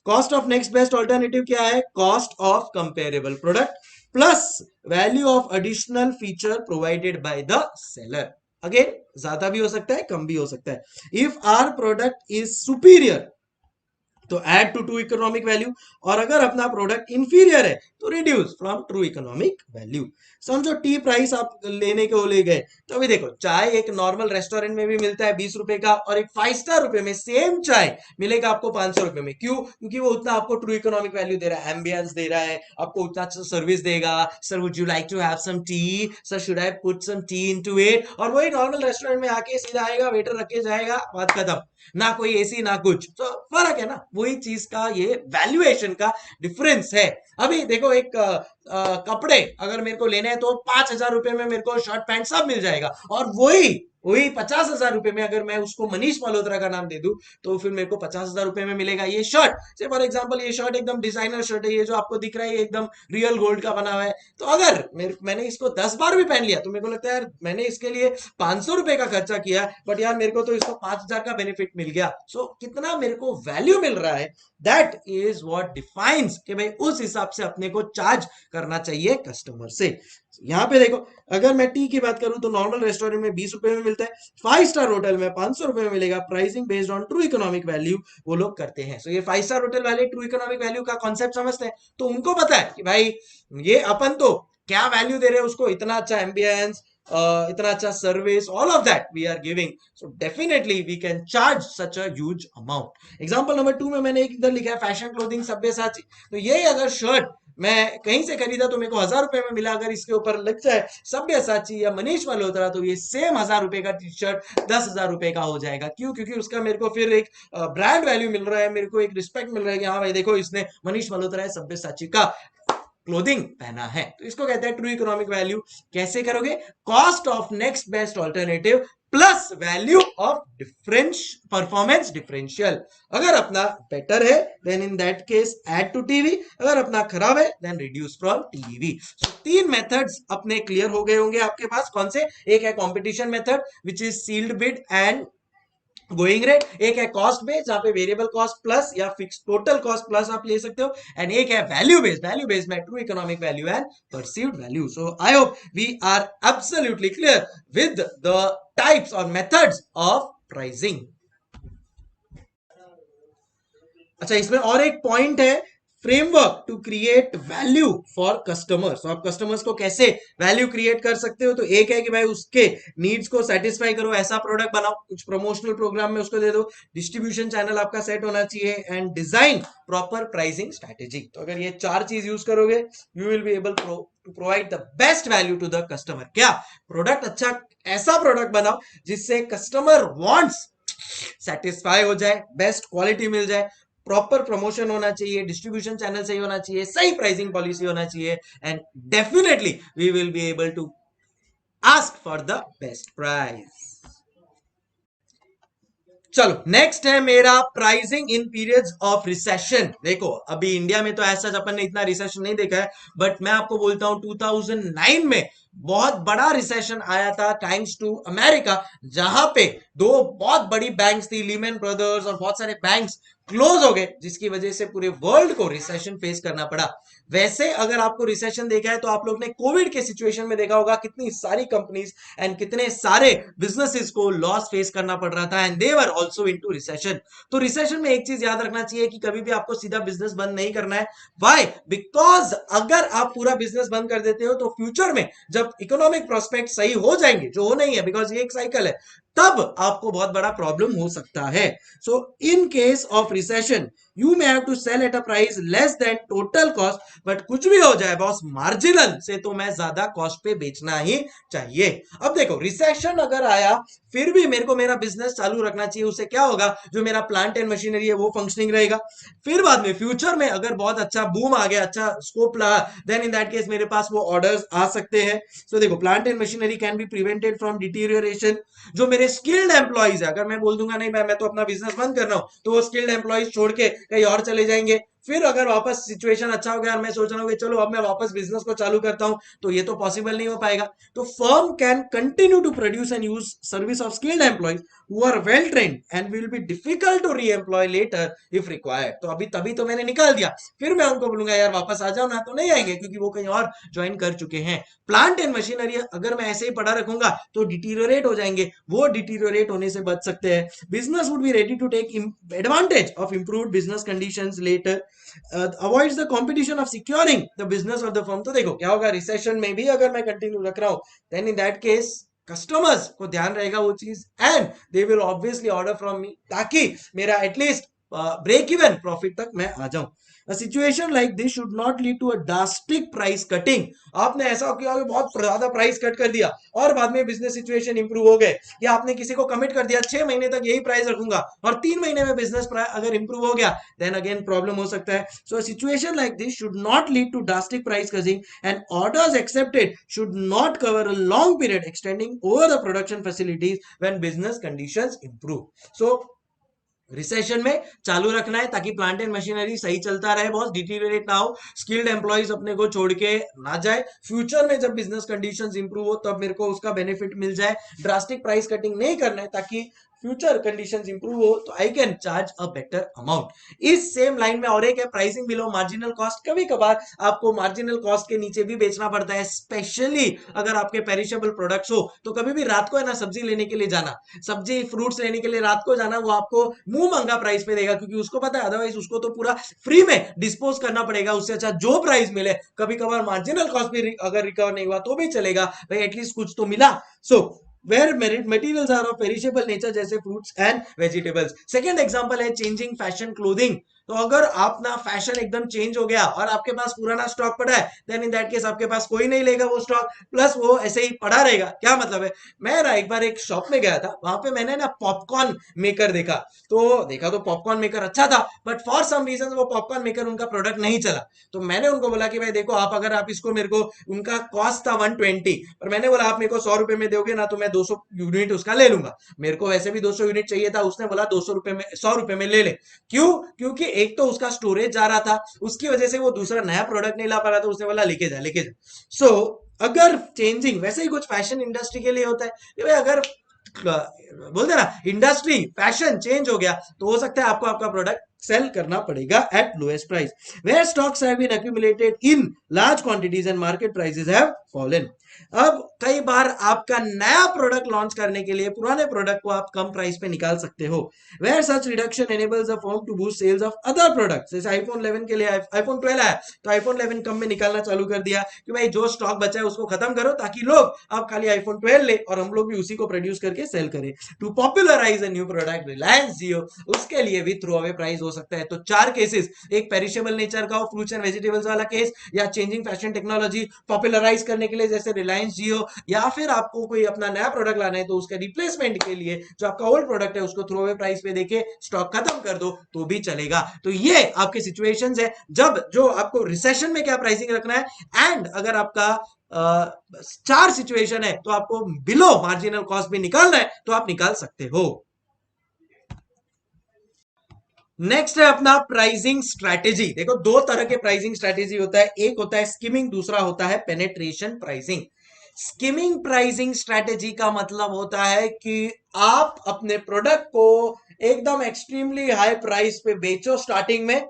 cost of next best alternative क्या है, cost of comparable product plus value of additional feature provided by the seller. Again ज्यादा भी हो सकता है कम भी हो सकता है। If our product is superior तो add to true economic value, और अगर अपना प्रोडक्ट इंफीरियर है तो reduce from true economic value. समझो टी प्राइस आप लेने को ले गए तो अभी देखो चाय एक नॉर्मल रेस्टोरेंट में भी मिलता है 20 रुपए का, और एक 5 स्टार रुपए में सेम चाय मिलेगा आपको 500 रुपए में। क्यों? क्योंकि वो उतना आपको ट्रू इकोनॉमिक वैल्यू दे रहा है, एम्बियंस दे रहा है, आपको उतना सर्विस देगा। Sir would you like to have some tea, sir should I put some tea into it, और वही नॉर्मल रेस्टोरेंट में आके सीधा आएगा, वेटर रख के जाएगा, बात खत्म, ना कोई एसी ना कुछ। तो फर्क है ना, वही चीज का ये वैल्यूएशन का डिफरेंस है। अभी देखो एक कपड़े अगर मेरे को लेने हैं तो 5,000 रुपए में मेरे को शर्ट पैंट सब मिल जाएगा, और वही वही 50,000 रुपए में अगर मैं उसको मनीष मल्होत्रा का नाम दे दूं तो फिर मेरे को 50,000 रुपए में मिलेगा ये शर्ट। से फॉर एग्जांपल ये शर्ट एकदम डिजाइनर शर्ट है, ये जो आपको दिख रहा है ये एकदम रियल गोल्ड का बना हुआ है। तो अगर मैंने इसको 10 बार भी पहन लिया तो मेरे को लगता है यार मैंने इसके लिए 500 रुपए का खर्चा किया, बट यार मेरे को तो इसको 5,000 का बेनिफिट मिल गया। सो कितना मेरे को वैल्यू मिल रहा है, दैट इज व्हाट डिफाइंस कि भाई उस हिसाब से अपने को चार्ज करना चाहिए कस्टमर से। यहाँ पे देखो अगर मैं टी की बात करूं तो नॉर्मल रेस्टोरेंट में 20 रुपए में मिलता है, 5 स्टार होटल में 500 रुपए में मिलेगा। Pricing based on true economic value वो लोग करते हैं। सो ये 5 स्टार होटल वाले ट्रू इकोनॉमिक वैल्यू का कॉन्सेप्ट समझते हैं, तो उनको पता है कि भाई ये अपन तो क्या वैल्यू दे रहे हैं उसको, इतना अच्छा एम्बियंस, इतना अच्छा service, all of that we are giving, so definitely we can charge such a huge amount. Example number 2 में मैंने एक इधर लिखा है फैशन क्लोथिंग सब्यसाची, तो ये अगर शर्ट मैं कहीं से खरीदा तो मेरे को 1,000 रुपए में मिला, अगर इसके ऊपर लग जाए सब्यसाची या मनीष मल्होत्रा तो ये सेम 1,000 रुपए का टी शर्ट 10,000 रुपए का हो जाएगा। क्यों? क्योंकि उसका मेरे को फिर एक ब्रांड वैल्यू मिल रहा है, मेरे को एक रिस्पेक्ट मिल रहा है कि हाँ भाई देखो इसने मनीष मल्होत्रा सब्यसाची का क्लोथिंग पहना है। तो इसको कहते हैं ट्रू इकोनॉमिक वैल्यू। कैसे करोगे? Cost of next best alternative plus value of difference performance differential. अगर अपना बेटर है then in that case add to TV, अगर अपना खराब है then reduce from TV. So 3 methods अपने क्लियर हो गए होंगे आपके पास। कौन से? एक है competition method which is sealed bid and going rate, एक है कॉस्ट बेस्ड जहां पे वेरिएबल कॉस्ट प्लस या फिक्स टोटल कॉस्ट प्लस आप ले सकते हो, एंड एक है वैल्यू बेस्ड में true economic value and perceived value. So I hope we are absolutely clear with the types और मेथड्स ऑफ प्राइसिंग। अच्छा इसमें और एक पॉइंट है, framework to create value for customers. आप कस्टमर्स को कैसे वैल्यू क्रिएट कर सकते हो? तो एक है कि भाई उसके नीड्स को सेटिस्फाई करो, ऐसा प्रोडक्ट बनाओ, कुछ प्रमोशनल प्रोग्राम में उसको दे दो, डिस्ट्रीब्यूशन चैनल आपका सेट होना चाहिए, and design proper pricing strategy. तो अगर ये 4 चीज यूज करोगे you will be able to provide the best value to the customer. क्या? प्रोडक्ट अच्छा, ऐसा प्रोडक्ट बनाओ जिससे कस्टमर वांट्स सेटिस्फाई हो जाए, बेस्ट क्वालिटी मिल जाए, प्रॉपर प्रमोशन होना चाहिए, डिस्ट्रीब्यूशन चैनल सही होना चाहिए, सही प्राइसिंग पॉलिसी होना चाहिए, and definitely we will be able to ask for the best price. चलो नेक्स्ट है मेरा pricing in periods of recession. देखो अभी इंडिया में तो ऐसा अपन ने इतना रिसेशन नहीं देखा है, बट मैं आपको बोलता हूं 2009 में बहुत बड़ा रिसेशन आया था थैंक्स टू अमेरिका, जहां पे 2 बहुत बड़ी बैंक्स थी, लीमन ब्रदर्स, और बहुत सारे बैंक्स क्लोज हो गए, जिसकी वजह से पूरे वर्ल्ड को रिसेशन फेस करना पड़ा। वैसे अगर आपको रिसेशन देखा है तो आप लोग ने कोविड के सिचुएशन में देखा होगा कितनी सारी कंपनीज एंड कितने सारे बिजनेसेस को लॉस फेस करना पड़ रहा था, and they were also into recession. तो रिसेशन में एक चीज याद रखना चाहिए कि कभी भी आपको सीधा बिजनेस बंद नहीं करना है। व्हाई? बिकॉज अगर आप पूरा बिजनेस बंद कर देते हो तो फ्यूचर में जब इकोनॉमिक प्रोस्पेक्ट सही हो जाएंगे, जो हो नहीं है बिकॉज ये एक साइकिल है, तब आपको बहुत बड़ा प्रॉब्लम हो सकता है। So in case of recession you may have to sell at a price less than total cost, but कुछ भी हो जाए बॉस, मार्जिनल से तो मैं ज्यादा कॉस्ट पे बेचना ही चाहिए। अब देखो, रिसेशन अगर आया फिर भी मेरे को मेरा बिजनेस चालू रखना चाहिए। उससे क्या होगा, जो मेरा प्लांट एंड मशीनरी है वो फंक्शनिंग रहेगा। फिर बाद में फ्यूचर में अगर बहुत अच्छा बूम आ गया, अच्छा स्कोप लगा, देन इन दैट केस मेरे पास वो ऑर्डर्स आ सकते हैं। सो देखो, plant and machinery can be prevented from deterioration. जो मेरे स्किल्ड एम्प्लॉइज है, अगर मैं बोल दूंगा नहीं मैं तो अपना बिजनेस बंद कर रहा हूं, तो वो स्किल्ड एम्प्लॉइज छोड़ के कहीं और चले जाएंगे। फिर अगर वापस सिचुएशन अच्छा हो गया और मैं सोच रहा हूँ कि चलो अब मैं वापस बिजनेस को चालू करता हूं, तो ये तो पॉसिबल नहीं हो पाएगा। तो firm can continue to produce and use service of skilled employees who are well trained and will be difficult to re-employ later if required। तो अभी तभी तो मैंने निकाल दिया, फिर मैं उनको बोलूंगा यार वापस आ जाओ ना, तो नहीं आएंगे क्योंकि वो कहीं और ज्वाइन कर चुके हैं। प्लांट एंड मशीनरी अगर मैं ऐसे ही पड़ा रखूंगा तो डिटीरियोरेट हो जाएंगे, वो डिटीरियोरेट होने से बच सकते हैं। Business would be ready to take advantage of improved business conditions later, avoids the competition of securing the business of the firm. तो देखो क्या होगा, रिसेशन में भी अगर मैं कंटिन्यू रख रहा हूं, then in that case customers को ध्यान रहेगा वो चीज, and they will obviously order from me, ताकि मेरा एटलीस्ट ब्रेक इवन प्रॉफिट तक मैं आ जाऊं। A situation like this should not lead to a drastic price cutting। आपने ऐसा किया कि बहुत ज्यादा प्राइस कट कर दिया और बाद में बिजनेस सिचुएशन इंप्रूव हो गए, या आपने किसी को कमिट कर दिया 6 महीने तक यही प्राइस रखूंगा और 3 महीने में बिजनेस अगर इंप्रूव हो गया, देन अगेन प्रॉब्लम हो सकता है। So situation like this should not lead to drastic price cutting, and orders accepted should not cover a long period extending over the production facilities when business conditions improve. So recession में चालू रखना है ताकि plant and machinery सही चलता रहे boss, deteriorate ना हो, स्किल्ड एम्प्लॉइज अपने को छोड़ के ना जाए। फ्यूचर में जब बिजनेस कंडीशंस इंप्रूव हो तब मेरे को उसका बेनिफिट मिल जाए। ड्रास्टिक प्राइस कटिंग नहीं करना है ताकि फ्यूचर कंडीशंस इंप्रूव हो तो I can charge a better amount. इस सेम लाइन में और एक है प्राइसिंग बिलो मार्जिनल कॉस्ट। कभी कभार आपको मार्जिनल कॉस्ट के नीचे भी बेचना पड़ता है, स्पेशली अगर आपके पेरिशेबल प्रोडक्ट्स हो। तो कभी भी रात को है ना सब्जी लेने के लिए जाना, सब्जी फ्रूट्स लेने के लिए रात को जाना, वो आपको मुंह महंगा प्राइस पे देगा, क्योंकि उसको पता है अदरवाइज उसको तो पूरा फ्री में डिस्पोज करना पड़ेगा। उससे अच्छा जो प्राइस मिले, कभी कभार मार्जिनल कॉस्ट भी अगर रिकवर नहीं हुआ तो भी चलेगा भाई, एटलीस्ट कुछ तो मिला। सो where materials are of perishable nature जैसे fruits and vegetables। Second example है चेंजिंग फैशन क्लोथिंग। तो अगर आप ना फैशन एकदम चेंज हो गया और आपके पास पुराना स्टॉक पड़ा है, देन इन दैट केस आपके पास कोई नहीं लेगा वो स्टॉक, प्लस वो ऐसे ही पड़ा रहेगा। क्या मतलब है, मैं ना एक बार एक शॉप में गया था, वहां पे मैंने ना पॉपकॉर्न मेकर देखा। तो पॉपकॉर्न मेकर अच्छा था, बट फॉर सम रीजन वो पॉपकॉर्न मेकर उनका प्रोडक्ट नहीं चला। तो मैंने उनको बोला कि भाई देखो, आप अगर आप इसको मेरे को, उनका कॉस्ट था 120, पर मैंने बोला आप मेरे को 100 रुपए में दोगे ना तो मैं 200 यूनिट उसका ले लूंगा। मेरे को वैसे भी 200 यूनिट चाहिए था, उसने बोला 200 रुपए में, 100 रुपए में ले ले। क्यों? क्योंकि एक तो उसका स्टोरेज जा रहा था, उसकी वजह से वो दूसरा नया प्रोडक्ट नहीं ला पा रहा था, उसने बोला लेके जा लेके जा। सो अगर चेंजिंग, वैसे ही कुछ फैशन इंडस्ट्री के लिए होता है कि भाई अगर बोलते ना इंडस्ट्री फैशन चेंज हो गया, तो हो सकता है आपको आपका प्रोडक्ट सेल करना पड़ेगा at lowest price, where stocks have been accumulated in large quantities and market prices have fallen. अब कई बार आपका नया प्रोडक्ट लॉन्च करने के लिए पुराने प्रोडक्ट को आप कम प्राइस पे निकाल सकते हो, where such reduction enables a firm to boost sales of other products. जैसे आईफोन 11 के लिए आईफोन 12 आया, तो आईफोन 11 कम में निकालना चालू कर दिया कि भाई जो स्टॉक बचा है उसको खत्म करो, ताकि लोग अब खाली आईफोन 12 ले और हम लोग भी उसी को प्रोड्यूस करके सेल करें। To popularise a new product, Reliance Jio उसके लिए भी थ्रो अवे प्राइस हो सकता है। तो 4 केसेस, एक पेरिशेबल नेचर का फ्रूट्स एंड वेजिटेबल्स वाला केस, या चेंजिंग फैशन टेक्नोलॉजी पॉपुलराइज करने के लिए जैसे रिलायंस जियो, या फिर आपको कोई अपना नया प्रोडक्ट लाना है तो उसके रिप्लेसमेंट के लिए जो आपका ओल्ड प्रोडक्ट है उसको थ्रो अवे प्राइस पे देके स्टॉक खत्म कर दो तो भी चलेगा। तो ये आपके सिचुएशंस है जब जो आपको रिसेशन में क्या प्राइसिंग रखना है, एंड अगर आपका 4 सिचुएशन है तो आपको बिलो मार्जिनल कॉस्ट भी निकालना है तो आप निकाल सकते हो। नेक्स्ट है अपना प्राइसिंग स्ट्रेटेजी। देखो, 2 तरह के प्राइसिंग स्ट्रेटेजी होता है, एक होता है स्किमिंग, दूसरा होता है penetration pricing. Skimming pricing strategy का मतलब होता है कि आप अपने प्रोडक्ट को एकदम एक्सट्रीमली हाई प्राइस पे बेचो स्टार्टिंग में,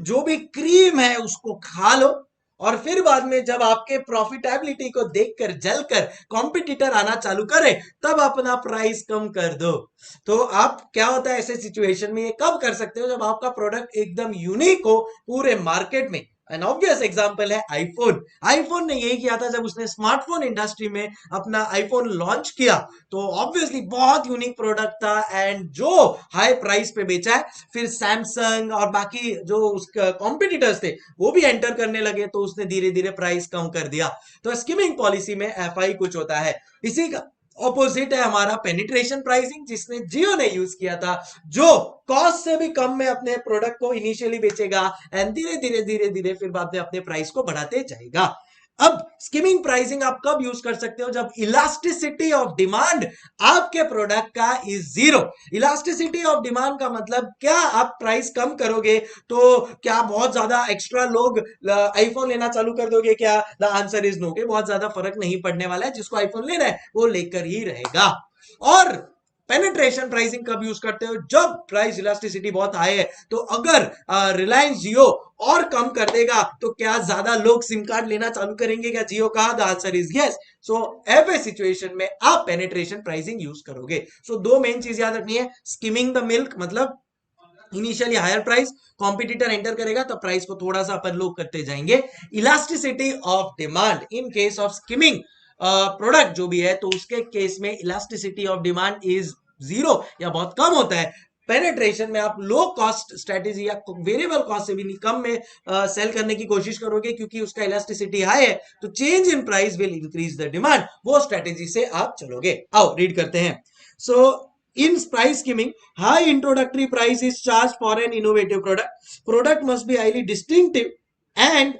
जो भी क्रीम है उसको खा लो, और फिर बाद में जब आपके प्रॉफिटेबिलिटी को देखकर जलकर कॉम्पिटिटर आना चालू करे तब अपना प्राइस कम कर दो। तो आप क्या होता है ऐसे सिचुएशन में, ये कब कर सकते हो, जब आपका प्रोडक्ट एकदम यूनिक हो पूरे मार्केट में, एन ऑब्वियस एग्जांपल है आईफोन। आईफोन ने यही किया था जब उसने स्मार्टफोन इंडस्ट्री में अपना आईफोन लॉन्च किया, तो ऑब्वियसली बहुत यूनिक प्रोडक्ट था एंड जो हाई प्राइस पे बेचा है। फिर सैमसंग और बाकी जो उसका कॉम्पिटिटर्स थे वो भी एंटर करने लगे, तो उसने धीरे धीरे प्राइस कम कर दिया। तो स्कीमिंग पॉलिसी में एफआई कुछ होता है। इसी का ऑपोजिट है हमारा पेनिट्रेशन प्राइसिंग, जिसने जियो ने यूज किया था, जो कॉस्ट से भी कम में अपने प्रोडक्ट को इनिशियली बेचेगा एंड धीरे धीरे फिर बाद में अपने प्राइस को बढ़ाते जाएगा। अब स्कीमिंग प्राइसिंग आप कब यूज कर सकते हो? जब इलास्टिसिटी ऑफ डिमांड आपके प्रोडक्ट का is zero. Elasticity of demand का मतलब क्या? आप प्राइस कम करोगे तो क्या बहुत ज्यादा एक्स्ट्रा लोग आईफोन लेना चालू कर दोगे क्या? द आंसर इज नो, के बहुत ज्यादा फर्क नहीं पड़ने वाला है। जिसको आईफोन लेना है वो लेकर ही रहेगा। और पेनिट्रेशन प्राइसिंग कब यूज करते हो? जब प्राइस इलास्टिसिटी बहुत हाई है। तो अगर रिलायंस जियो और कम कर देगा तो क्या ज्यादा लोग सिम कार्ड लेना चालू करेंगे क्या जियो का? The answer is yes. सो ऐसे सिचुएशन में आप पेनिट्रेशन प्राइसिंग यूज करोगे। सो दो मेन चीज याद रखनी है, स्किमिंग द मिल्क मतलब initially higher price, competitor enter करेगा तो प्राइस को थोड़ा सा अपन लोग करते जाएंगे। Elasticity of demand in case of skimming product जो भी है, तो उसके केस में elasticity of demand is zero या बहुत कम होता है। पेनेट्रेशन में आप लो कॉस्ट स्ट्रेटेजी या वेरिएबल कॉस्ट से भी कम में सेल करने की कोशिश करोगे, क्योंकि उसका इलास्टिसिटी हाई है, तो change in price will increase the demand. वो स्ट्रेटेजी से आप चलोगे। आओ रीड करते हैं। सो in price skimming, high introductory price is charged for an innovative product. Product must be highly distinctive and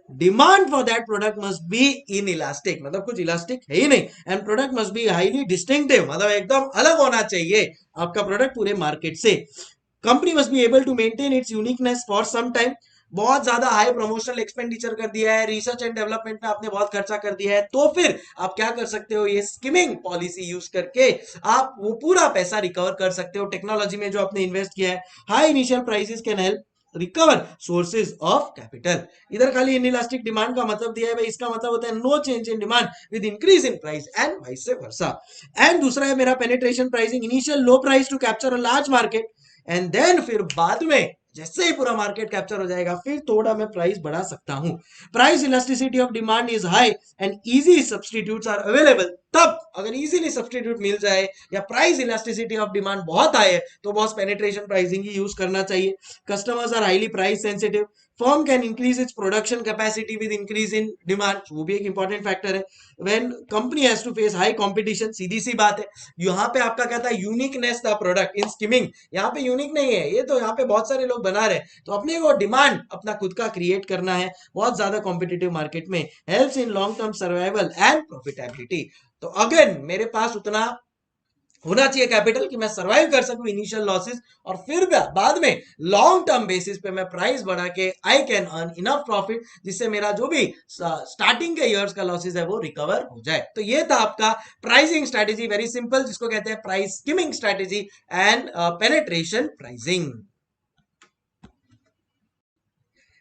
demand for that product must be in elastic, मतलब कुछ elastic है ही नहीं। And product must be highly distinctive, मतलब एकदम अलग होना चाहिए आपका प्रोडक्ट पूरे मार्केट से। Company must be able to maintain its uniqueness for some time. बहुत ज्यादा हाई प्रमोशनल एक्सपेंडिचर कर दिया है, रिसर्च एंड डेवलपमेंट में आपने बहुत खर्चा कर दिया है, तो फिर आप क्या कर सकते हो? ये स्किमिंग पॉलिसी यूज करके आप वो पूरा पैसा रिकवर कर सकते हो टेक्नोलॉजी में जो आपने इन्वेस्ट किया है। High initial prices can help recover sources of capital. इधर खाली इनइलास्टिक डिमांड का मतलब दिया है भाई, इसका मतलब होता है no change in demand with increase in price and vice versa. And दूसरा है मेरा penetration pricing, initial low price to capture a large market and then फिर बाद में जैसे ही पूरा मार्केट कैप्चर हो जाएगा फिर थोड़ा मैं प्राइस बढ़ा सकता हूं। Price elasticity of demand is high and easy substitutes are available. तब अगर इजीली सब्स्टिट्यूट मिल जाए या प्राइस इलास्टिसिटी ऑफ डिमांड बहुत हाई है तो बॉस पेनिट्रेशन प्राइसिंग ही यूज करना चाहिए। Customers are highly price sensitive, firm can increase its production capacity with increase in demand, वो भी एक इंपॉर्टेंट फैक्टर है। When company has to face high competition, सीधी सी बात है। यहाँ पे आपका कहता है uniqueness the product in skimming, यहाँ पे यूनिक नहीं है ये, तो यहाँ पे बहुत सारे लोग बना रहे, तो अपने को डिमांड अपना खुद का क्रिएट करना है बहुत ज्यादा कॉम्पिटिटिव मार्केट में। Helps in long term survival and profitability. तो अगेन मेरे पास उतना होना चाहिए कैपिटल कि मैं सरवाइव कर सकूं इनिशियल लॉसेस, और फिर बाद में लॉन्ग टर्म बेसिस पे मैं प्राइस बढ़ा के I can earn enough profit, जिससे मेरा जो भी स्टार्टिंग के इयर्स का लॉसेस है वो रिकवर हो जाए। तो ये था आपका प्राइसिंग स्ट्रेटेजी, वेरी सिंपल, जिसको कहते हैं price skimming strategy and penetration pricing.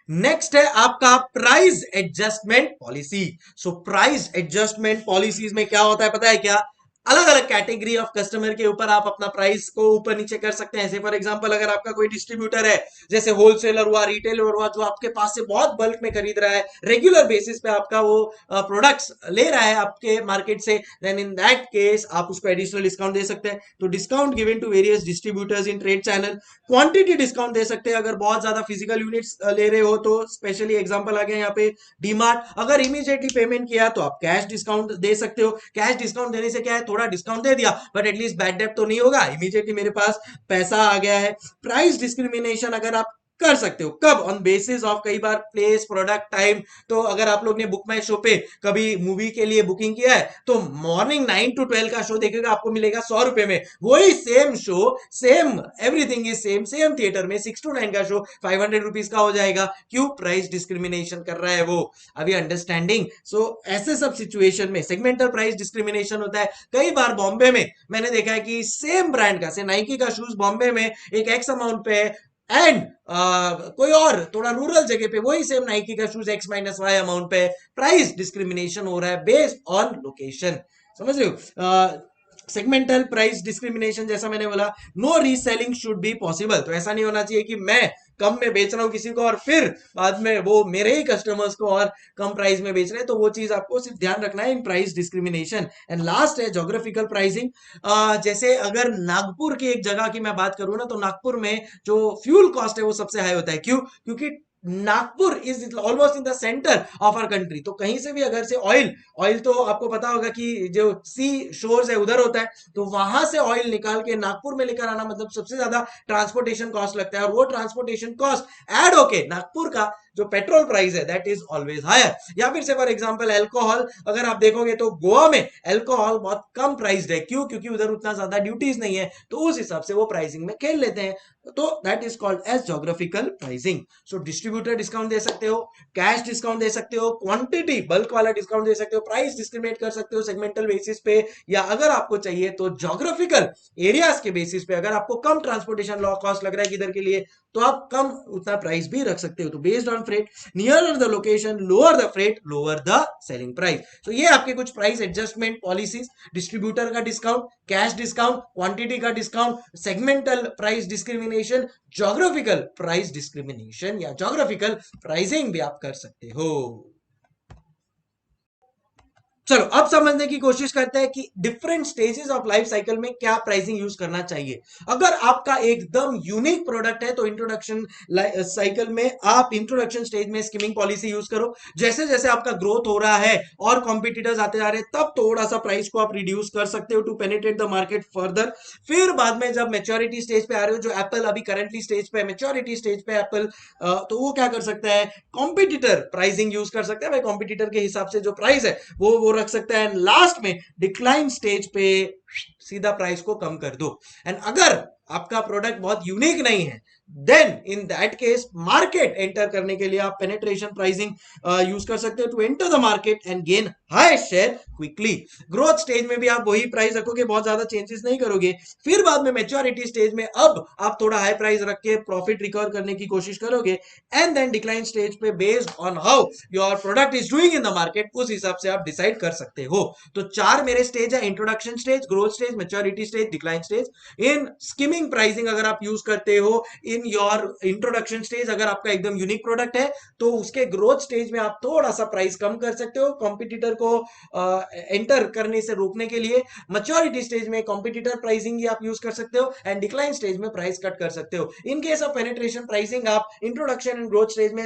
Next है आपका price adjustment policy. So price adjustment policies में क्या होता है पता है क्या? अलग अलग कैटेगरी ऑफ कस्टमर के ऊपर आप अपना प्राइस को ऊपर नीचे कर सकते हैं। जैसे फॉर एग्जांपल अगर आपका कोई डिस्ट्रीब्यूटर है, जैसे होलसेलर हुआ, रिटेलर हुआ, जो आपके पास से बहुत बल्क में खरीद रहा है, रेगुलर बेसिस पे आपका वो प्रोडक्ट्स ले रहा है आपके मार्केट से, देन इन दैट केस आप उसको एडिशनल डिस्काउंट दे सकते हैं। तो discount given to various distributors in trade channel. Quantity discount दे सकते हैं अगर बहुत ज्यादा फिजिकल यूनिट्स ले रहे हो, तो स्पेशली एग्जांपल आ गया यहाँ पे डीमार्ट। अगर इमीडिएटली पेमेंट किया तो आप कैश डिस्काउंट दे सकते हो। कैश डिस्काउंट देने से क्या है, थोड़ा डिस्काउंट दे दिया बट एटलीस्ट बैड डेट तो नहीं होगा, इमीडिएटली मेरे पास पैसा आ गया है। प्राइस डिस्क्रिमिनेशन अगर आप कर सकते हो, कब? ऑन बेसिस ऑफ कई बार प्लेस, प्रोडक्ट, टाइम। तो अगर आप लोग ने बुक माई शो पे कभी मूवी के लिए बुकिंग किया है तो मॉर्निंग 9 to 12 का शो देखेगा, आपको मिलेगा 100 रुपए में। वही same show, same everything is same, same theatre में 6 to 9 का शो 500 रुपीज का हो जाएगा। क्यों? प्राइस डिस्क्रिमिनेशन कर रहा है वो। अभी अंडरस्टैंडिंग? सो ऐसे सब सिचुएशन में सेगमेंटल प्राइस डिस्क्रिमिनेशन होता है। कई बार बॉम्बे में मैंने देखा है कि सेम ब्रांड का, से नाइकी का शूज बॉम्बे में एक एक्स अमाउंट पे है एंड कोई और थोड़ा रूरल जगह पे वही सेम नाइकी का shoes X minus Y amount पे। प्राइस डिस्क्रिमिनेशन हो रहा है बेस्ड ऑन लोकेशन, समझ रहे हो? सेगमेंटल प्राइस डिस्क्रिमिनेशन, जैसा मैंने बोला, no reselling should be possible. तो ऐसा नहीं होना चाहिए कि मैं कम में बेच रहा हूं किसी को और फिर बाद में वो मेरे ही कस्टमर्स को और कम प्राइस में बेच रहे हैं, तो वो चीज आपको सिर्फ ध्यान रखना है in price discrimination. And last है ज्योग्राफिकल प्राइसिंग। जैसे अगर नागपुर की एक जगह की मैं बात करूं ना, तो नागपुर में जो फ्यूल कॉस्ट है वो सबसे हाई होता है। क्यों? क्योंकि Nagpur is almost in the centre of our country. तो कहीं से भी अगर से ऑयल ऑयल तो आपको पता होगा कि जो सी शोर्स है उधर होता है, तो वहां से ऑयल निकाल के नागपुर में लेकर आना मतलब सबसे ज्यादा ट्रांसपोर्टेशन कॉस्ट लगता है, और वो ट्रांसपोर्टेशन कॉस्ट ऐड होके नागपुर का जो पेट्रोल प्राइस है दैट इज ऑलवेज हायर। या फिर से फॉर एग्जांपल अल्कोहल अगर आप देखोगे तो गोवा में अल्कोहल बहुत कम प्राइस्ड है। क्यों? क्योंकि उधर उतना ज्यादा ड्यूटीज नहीं है, तो उस हिसाब से वो प्राइसिंग में खेल लेते हैं। तो that is called as geographical pricing. So distributor discount दे सकते हो, कैश डिस्काउंट दे सकते हो, क्वांटिटी बल्क वाला डिस्काउंट दे सकते हो, प्राइस डिस्क्रिमिनेट कर सकते हो सेगमेंटल बेसिस पे, या अगर आपको चाहिए तो ज्योग्राफिकल एरियाज के बेसिस पे। अगर आपको कम ट्रांसपोर्टेशन लॉ कॉस्ट लग रहा है किधर के लिए, तो आप कम उतना प्राइस भी रख सकते हो। तो based on freight, nearer the location lower the freight lower the selling price. तो ये आपके कुछ प्राइस एडजस्टमेंट पॉलिसीज, डिस्ट्रीब्यूटर का डिस्काउंट, कैश डिस्काउंट, क्वांटिटी का discount, segmental price discrimination, geographical price discrimination या ज्योग्राफिकल प्राइसिंग भी आप कर सकते हो। चलो अब समझने की कोशिश करते हैं कि different stages of life cycle में क्या प्राइसिंग यूज करना चाहिए। अगर आपका एकदम यूनिक प्रोडक्ट है तो इंट्रोडक्शन साइकिल में आप इंट्रोडक्शन स्टेज में स्कीमिंग पॉलिसी यूज करो। जैसे जैसे आपका ग्रोथ हो रहा है और कॉम्पिटिटर्स आते जा रहे हैं, तब थोड़ा सा प्राइस को आप रिड्यूस कर सकते हो to penetrate the market further. फिर बाद में जब मेच्योरिटी स्टेज पे आ रहे हो, जो एप्पल अभी करंटली स्टेज पे, मेच्योरिटी स्टेज पे एप्पल, तो वो क्या कर सकता है, कॉम्पिटिटर प्राइसिंग यूज कर सकता है। भाई कॉम्पिटिटर के हिसाब से जो प्राइस है वो रख सकता है। लास्ट में डिक्लाइन स्टेज पे सीधा प्राइस को कम कर दो। एंड अगर आपका प्रोडक्ट बहुत यूनिक नहीं है, then in that case market enter करने के लिए आप पेनिट्रेशन प्राइसिंग यूज कर सकते हो to enter the market and gain high share quickly. Growth stage में भी आप वही प्राइस रखोगे, बहुत ज्यादा चेंजेस नहीं करोगे। फिर बाद में मेच्योरिटी स्टेज में अब आप थोड़ा हाई प्राइस रख के प्रॉफिट रिकवर करने की कोशिश करोगे। एंड देन डिक्लाइन स्टेज पे based on how your product is doing in the market, उस हिसाब से आप डिसाइड कर सकते हो। तो चार मेरे स्टेज है, introduction stage, growth stage, maturity stage, decline stage. In skimming pricing अगर आप यूज करते हो इन योर इंट्रोडक्शन स्टेज, अगर आपका एकदम यूनिक प्रोडक्ट है, तो उसके ग्रोथ स्टेज में आप थोड़ा सा प्राइस कम कर सकते हो कॉम्पिटिटर को एंटर करने से रोकने के लिए। मैच्योरिटी स्टेज में कॉम्पिटिटर प्राइसिंग ही आप यूज कर सकते हो, एंड डिक्लाइन स्टेज में प्राइस कट कर सकते हो। इन केस ऑफ पेनिट्रेशन प्राइसिंग आप इंट्रोडक्शन एंड ग्रोथ स्टेज में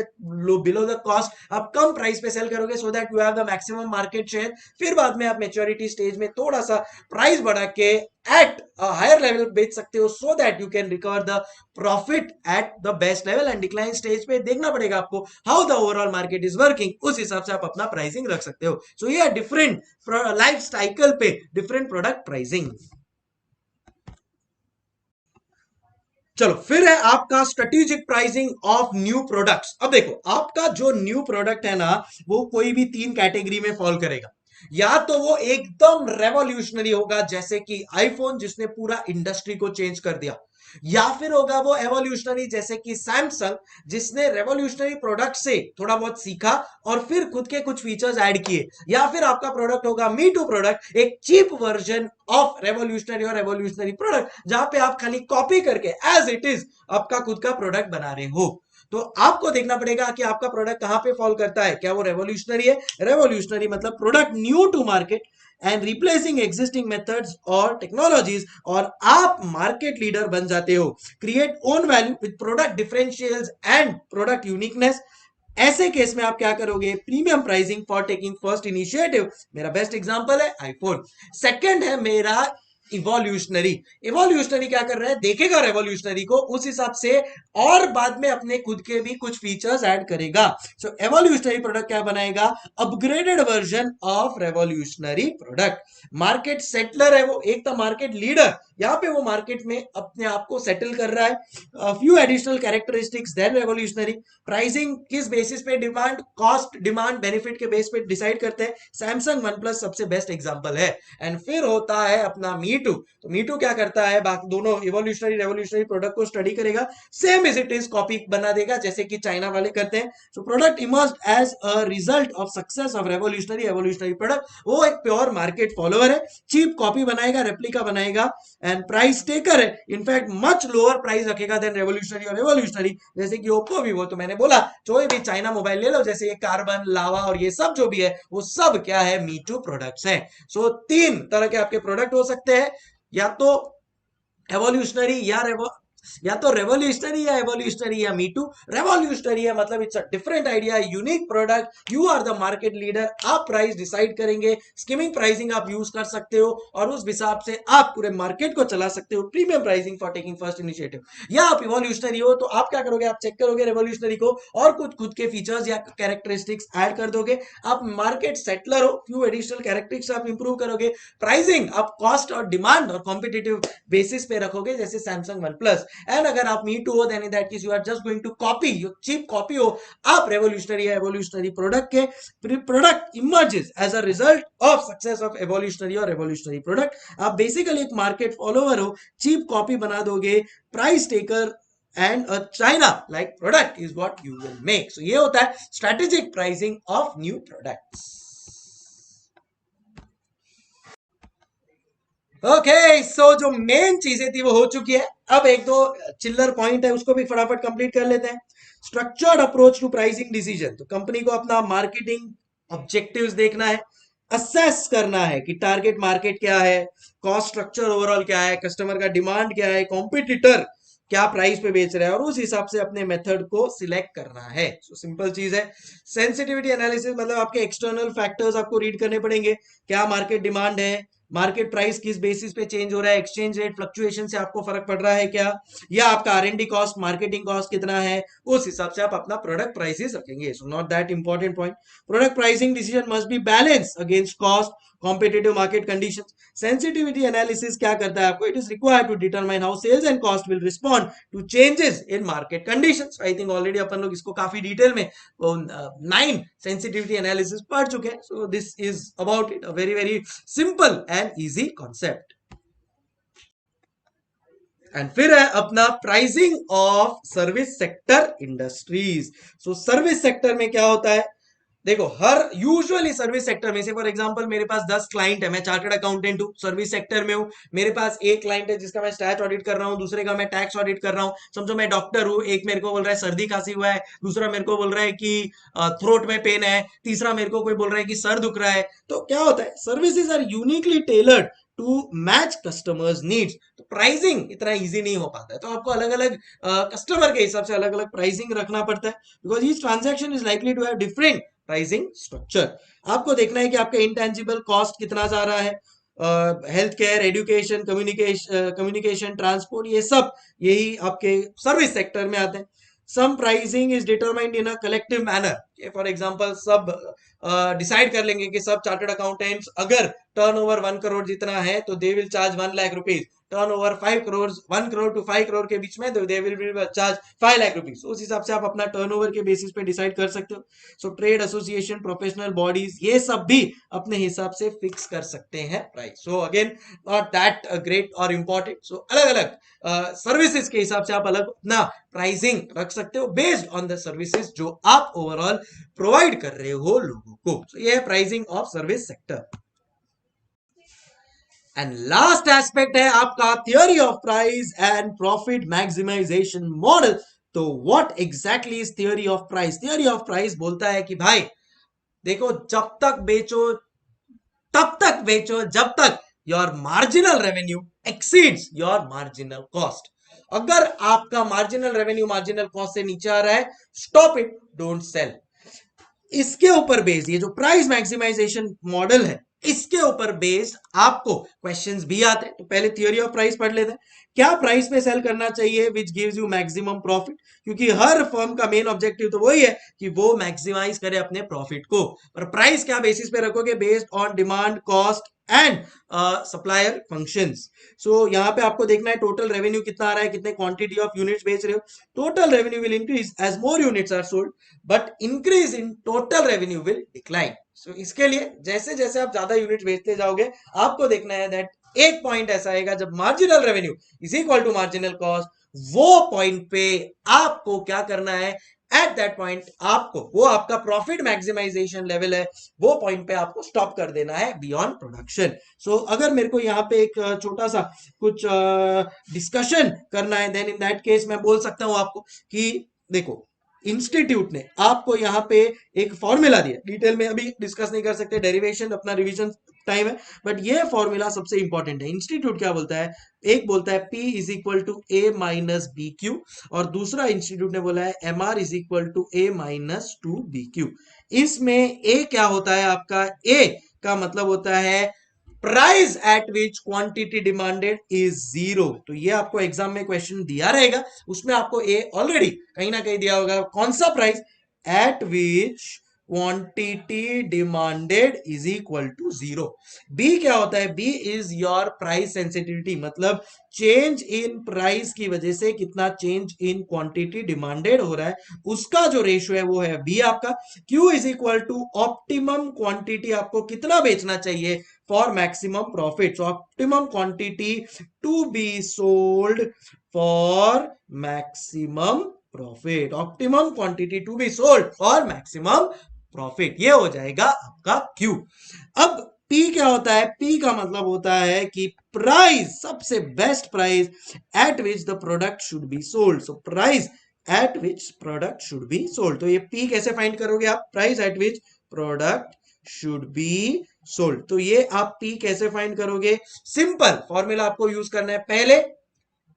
बिलो द कॉस्ट आप कम प्राइस पे सेल करोगे, so that you have the maximum market share. फिर बाद में आप मैच्योरिटी स्टेज में थोड़ा सा प्राइस बढ़ा के at a higher level बेच सकते हो, so that you can recover the profit at the best level। and decline stage पे देखना पड़ेगा आपको how the overall market is working, उस हिसाब से आप अपना प्राइसिंग रख सकते हो। so ये डिफरेंट लाइफ साइकिल पे डिफरेंट प्रोडक्ट प्राइसिंग। चलो फिर है आपका strategic pricing of new products. अब देखो आपका जो न्यू प्रोडक्ट है ना, वो कोई भी तीन कैटेगरी में फॉल करेगा। या तो वो एकदम रेवोल्यूशनरी होगा, जैसे कि आईफोन जिसने पूरा इंडस्ट्री को चेंज कर दिया, या फिर होगा वो एवोल्यूशनरी जैसे कि सैमसंग जिसने रेवोल्यूशनरी प्रोडक्ट से थोड़ा बहुत सीखा और फिर खुद के कुछ फीचर्स ऐड किए। या फिर आपका प्रोडक्ट होगा मी टू प्रोडक्ट, एक चीप वर्जन ऑफ रेवोल्यूशनरी और रेवोल्यूशनरी प्रोडक्ट, जहां पे आप खाली कॉपी करके एज इट इज आपका खुद का प्रोडक्ट बना रहे हो। तो आपको देखना पड़ेगा कि आपका प्रोडक्ट कहां पे फॉल करता है। क्या वो रेवोल्यूशनरी है? रेवोल्यूशनरी मतलब product new to market and replacing existing methods और टेक्नोलॉजीज, और आप मार्केट लीडर बन जाते हो। Create own value with product differentials and product uniqueness. ऐसे केस में आप क्या करोगे? Premium pricing for taking first initiative. मेरा बेस्ट एग्जांपल है आईफोन। सेकंड है मेरा इवोल्यूशनरी। इवोल्यूशनरी क्या कर रहा है? देखेगा रेवोल्यूशनरी को, उस हिसाब से और बाद में अपने खुद के भी कुछ फीचर्स ऐड करेगा। सो एवोल्यूशनरी प्रोडक्ट क्या बनाएगा? Upgraded version of revolutionary product. Market settler है वो, एक तो मार्केट लीडर, यहां पे वो मार्केट में अपने आप को सेटल कर रहा है। Few additional characteristics than revolutionary. Pricing किस बेसिस पे? डिमांड, कॉस्ट, डिमांड बेनिफिट के बेस पे डिसाइड करते हैं। सैमसंग वन प्लस सबसे बेस्ट एग्जांपल है। एंड फिर होता है अपना मी टू। तो मी टू क्या करता है? बाकी दोनों इवोल्यूशनरी रेवोल्यूशनरी प्रोडक्ट को स्टडी करेगा, same is it is copy बना देगा जैसे कि चाइना वाले करते हैं। So product emerged as a result of success of revolutionary evolutionary product. वो एक प्योर मार्केट फॉलोअर है, चीप कॉपी बनाएगा, रेप्लिका बनाएगा, एंड प्राइस टेकर है, इनफैक्ट मच लोअर प्राइस रखेगा देन रेवोल्यूशनरी और रेवोल्यूशनरी, जैसे कि ओप्पो भी, वो तो मैंने बोला कोई भी चाइना मोबाइल ले लो, जैसे ये कार्बन, लावा और ये सब जो भी है वो सब क्या है, मी टू प्रोडक्ट्स हैं। सो तीन तरह के आपके प्रोडक्ट हो सकते हैं, या तो एवोल्यूशनरी या तो रेवोल्यूशनरी या एवोल्यूशनरी या मी टू। रेवोल्यूशनरी है मतलब it's a different idea, unique product, you are the market leader, आप प्राइस डिसाइड करेंगे, स्कीमिंग प्राइसिंग आप यूज कर सकते हो और उस हिसाब से आप पूरे मार्केट को चला सकते हो, premium pricing for taking first initiative. या आप इवोल्यूशनरी हो तो आप क्या करोगे, आप चेक करोगे रेवोल्यूशनरी को और कुछ खुद के फीचर्स या कैरेक्टरिस्टिक्स ऐड कर दोगे, आप मार्केट सेटलर हो, फ्यू एडिशनल कैरेक्टरिस्टिक्स आप इंप्रूव करोगे, प्राइसिंग आप कॉस्ट और डिमांड और कॉम्पिटिटिव बेसिस पे रखोगे, जैसे सैमसंग वन प्लस। एंड अगर आप मी टू हो, then in that case you are just going to copy, you cheap copy हो, आप रेवोल्यूशनरी या एवोल्यूशनरी प्रोडक्ट के product emerges as a result of success of evolutionary और revolutionary product. आप basically एक मार्केट फॉलोवर हो, cheap copy बना दोगे, price taker and a China like product is what you will make. So ये होता है strategic pricing of new products. Okay so जो मेन चीजें थी वो हो चुकी है, अब एक दो चिल्लर पॉइंट है उसको भी फटाफट कंप्लीट कर लेते हैं। Structured approach to pricing decision, तो कंपनी को अपना मार्केटिंग ऑब्जेक्टिव्स देखना है, असेस करना है कि टारगेट मार्केट क्या है, कॉस्ट स्ट्रक्चर ओवरऑल क्या है, कस्टमर का डिमांड क्या है, कॉम्पिटिटर क्या प्राइस पे बेच रहा है, और उस हिसाब से अपने मेथड को सिलेक्ट करना है। सो सिंपल चीज है। सेंसिटिविटी एनालिसिस मतलब आपके एक्सटर्नल फैक्टर्स आपको रीड करने पड़ेंगे, क्या मार्केट डिमांड है, मार्केट प्राइस किस बेसिस पे चेंज हो रहा है, एक्सचेंज रेट फ्लक्चुएशन से आपको फर्क पड़ रहा है क्या, या आपका R&D कॉस्ट, मार्केटिंग कॉस्ट कितना है, उस हिसाब से आप अपना प्रोडक्ट प्राइसेस रखेंगे। So not that important point. Product pricing decision must be balance against cost, competitive market conditions. Sensitivity analysis क्या करता है आपको, it is required to determine how sales and cost will respond to changes in market conditions. I think already अपन लोग इसको काफी detail में 9 sensitivity analysis पढ़ चुके हैं। सो this is about it, a very very simple and easy concept. And फिर है अपना pricing of service sector industries. So service sector में क्या होता है, देखो हर यूजुअली सर्विस सेक्टर में से, फॉर एग्जांपल मेरे पास 10 क्लाइंट है, मैं चार्टर्ड अकाउंटेंट हूँ, सर्विस सेक्टर में हूँ, मेरे पास एक क्लाइंट है जिसका मैं स्टैट ऑडिट कर रहा हूँ, दूसरे का मैं टैक्स ऑडिट कर रहा हूँ। समझो मैं डॉक्टर हूँ, एक मेरे को बोल रहा है सर्दी खांसी हुआ है, दूसरा मेरे को बोल रहा है कि थ्रोट में पेन है, तीसरा मेरे को कोई बोल रहा है कि सर दुख रहा है। तो क्या होता है, services are uniquely tailored to match customers needs. तो प्राइसिंग इतना इजी नहीं हो पाता है, तो आपको अलग अलग कस्टमर के हिसाब से अलग अलग प्राइसिंग रखना पड़ता है, because each transaction is likely to have different pricing structure. आपको देखना है कि आपका इंटेंजिबल कॉस्ट कितना जा रहा है, health care, education, communication, transport, ये सब यही आपके सर्विस सेक्टर में आते हैं। Some pricing is determined in a collective manner. For example सब डिसाइड कर लेंगे कि सब चार्टर्ड अकाउंटेंट्स अगर टर्नओवर 1 करोड़ जितना है तो they will charge 1 lakh rupees, turnover 5 crore, 1 crore to 5 crore के बीच में they will be charge 5 lakh rupees. उस हिसाब से आप अपना टर्नओवर के बेसिस पे डिसाइड कर सकते हो। So trade association, professional bodies, ये सब भी अपने हिसाब से फिक्स कर सकते हैं price. So again not that great और इंपॉर्टेंट। सो अलग अलग सर्विसेज के हिसाब से आप अलग अपना प्राइसिंग रख सकते हो बेस्ड ऑन द सर्विसेज जो आप ओवरऑल प्रोवाइड कर रहे हो लोगों को। so, ये है pricing of service sector. And last aspect है आपका theory of price and profit maximisation model. तो what exactly is theory of price? Theory of price बोलता है कि भाई देखो, जब तक बेचो तब तक बेचो जब तक your marginal revenue exceeds your marginal cost. अगर आपका मार्जिनल रेवेन्यू मार्जिनल कॉस्ट से नीचे आ रहा है, स्टॉप इट, डोंट सेल। इसके ऊपर बेस्ड ये जो प्राइस मैक्सिमाइजेशन मॉडल है, इसके ऊपर बेस्ड आपको क्वेश्चंस भी आते हैं। तो पहले थ्योरी ऑफ प्राइस पढ़ लेते हैं। क्या प्राइस पे सेल करना चाहिए which gives you maximum profit? क्योंकि हर फर्म का मेन ऑब्जेक्टिव तो वही है कि वो मैक्सिमाइज करे अपने प्रॉफिट को। पर प्राइस क्या बेसिस पे रखोगे? Based on demand, cost and supplier functions. So यहाँ पे आपको देखना है टोटल रेवेन्यू कितना आ रहा है, कितने क्वांटिटी ऑफ यूनिट्स बेच रहे हो। Total revenue will increase as more units are sold, but increase in total revenue will decline. So इसके लिए जैसे जैसे आप ज्यादा यूनिट बेचते जाओगे, आपको देखना है दैट एक पॉइंट ऐसा आएगा जब marginal revenue is equal to marginal cost, वो पॉइंट पे आपको क्या करना है, एट दैट पॉइंट आपको, वो आपका प्रॉफिट मैक्सिमाइजेशन लेवल है, वो पॉइंट पे आपको स्टॉप कर देना है बियॉन्ड प्रोडक्शन। सो अगर मेरे को यहाँ पे एक छोटा सा कुछ डिस्कशन करना है, देन इन दैट केस मैं बोल सकता हूं आपको कि देखो, इंस्टीट्यूट ने आपको यहाँ पे एक फॉर्मूला दिया, डिटेल में अभी डिस्कस नहीं कर सकते, डेरिवेशन अपना रिवीजन टाइम है, बट ये फॉर्मूला सबसे इंपॉर्टेंट है। इंस्टीट्यूट क्या बोलता है, एक बोलता है P is equal to A minus B Q, और दूसरा इंस्टीट्यूट ने बोला है MR is equal to A minus two B Q. इसमें ए क्या होता है आपका, ए का मतलब होता है price at which quantity demanded is zero. तो ये आपको एग्जाम में क्वेश्चन दिया रहेगा, उसमें आपको ए ऑलरेडी कहीं ना कहीं दिया होगा, कौन सा price, at which quantity demanded is equal to zero. B क्या होता है, B is your price sensitivity, मतलब चेंज इन प्राइस की वजह से कितना चेंज इन क्वांटिटी डिमांडेड हो रहा है, उसका जो रेशियो है वो है बी आपका। Q is equal to optimum quantity, आपको कितना बेचना चाहिए for maximum profit, optimum quantity to be sold for maximum profit, optimum quantity to be sold for maximum profit, ये हो जाएगा आपका क्यू। अब पी क्या होता है, पी का मतलब होता है कि प्राइस, सबसे best price at which the product should be sold. So price at which product should be sold, तो ये पी कैसे फाइंड करोगे आप, price at which product should be sold. तो ये आप पी कैसे फाइंड करोगे, सिंपल फॉर्मूला आपको यूज करना है। पहले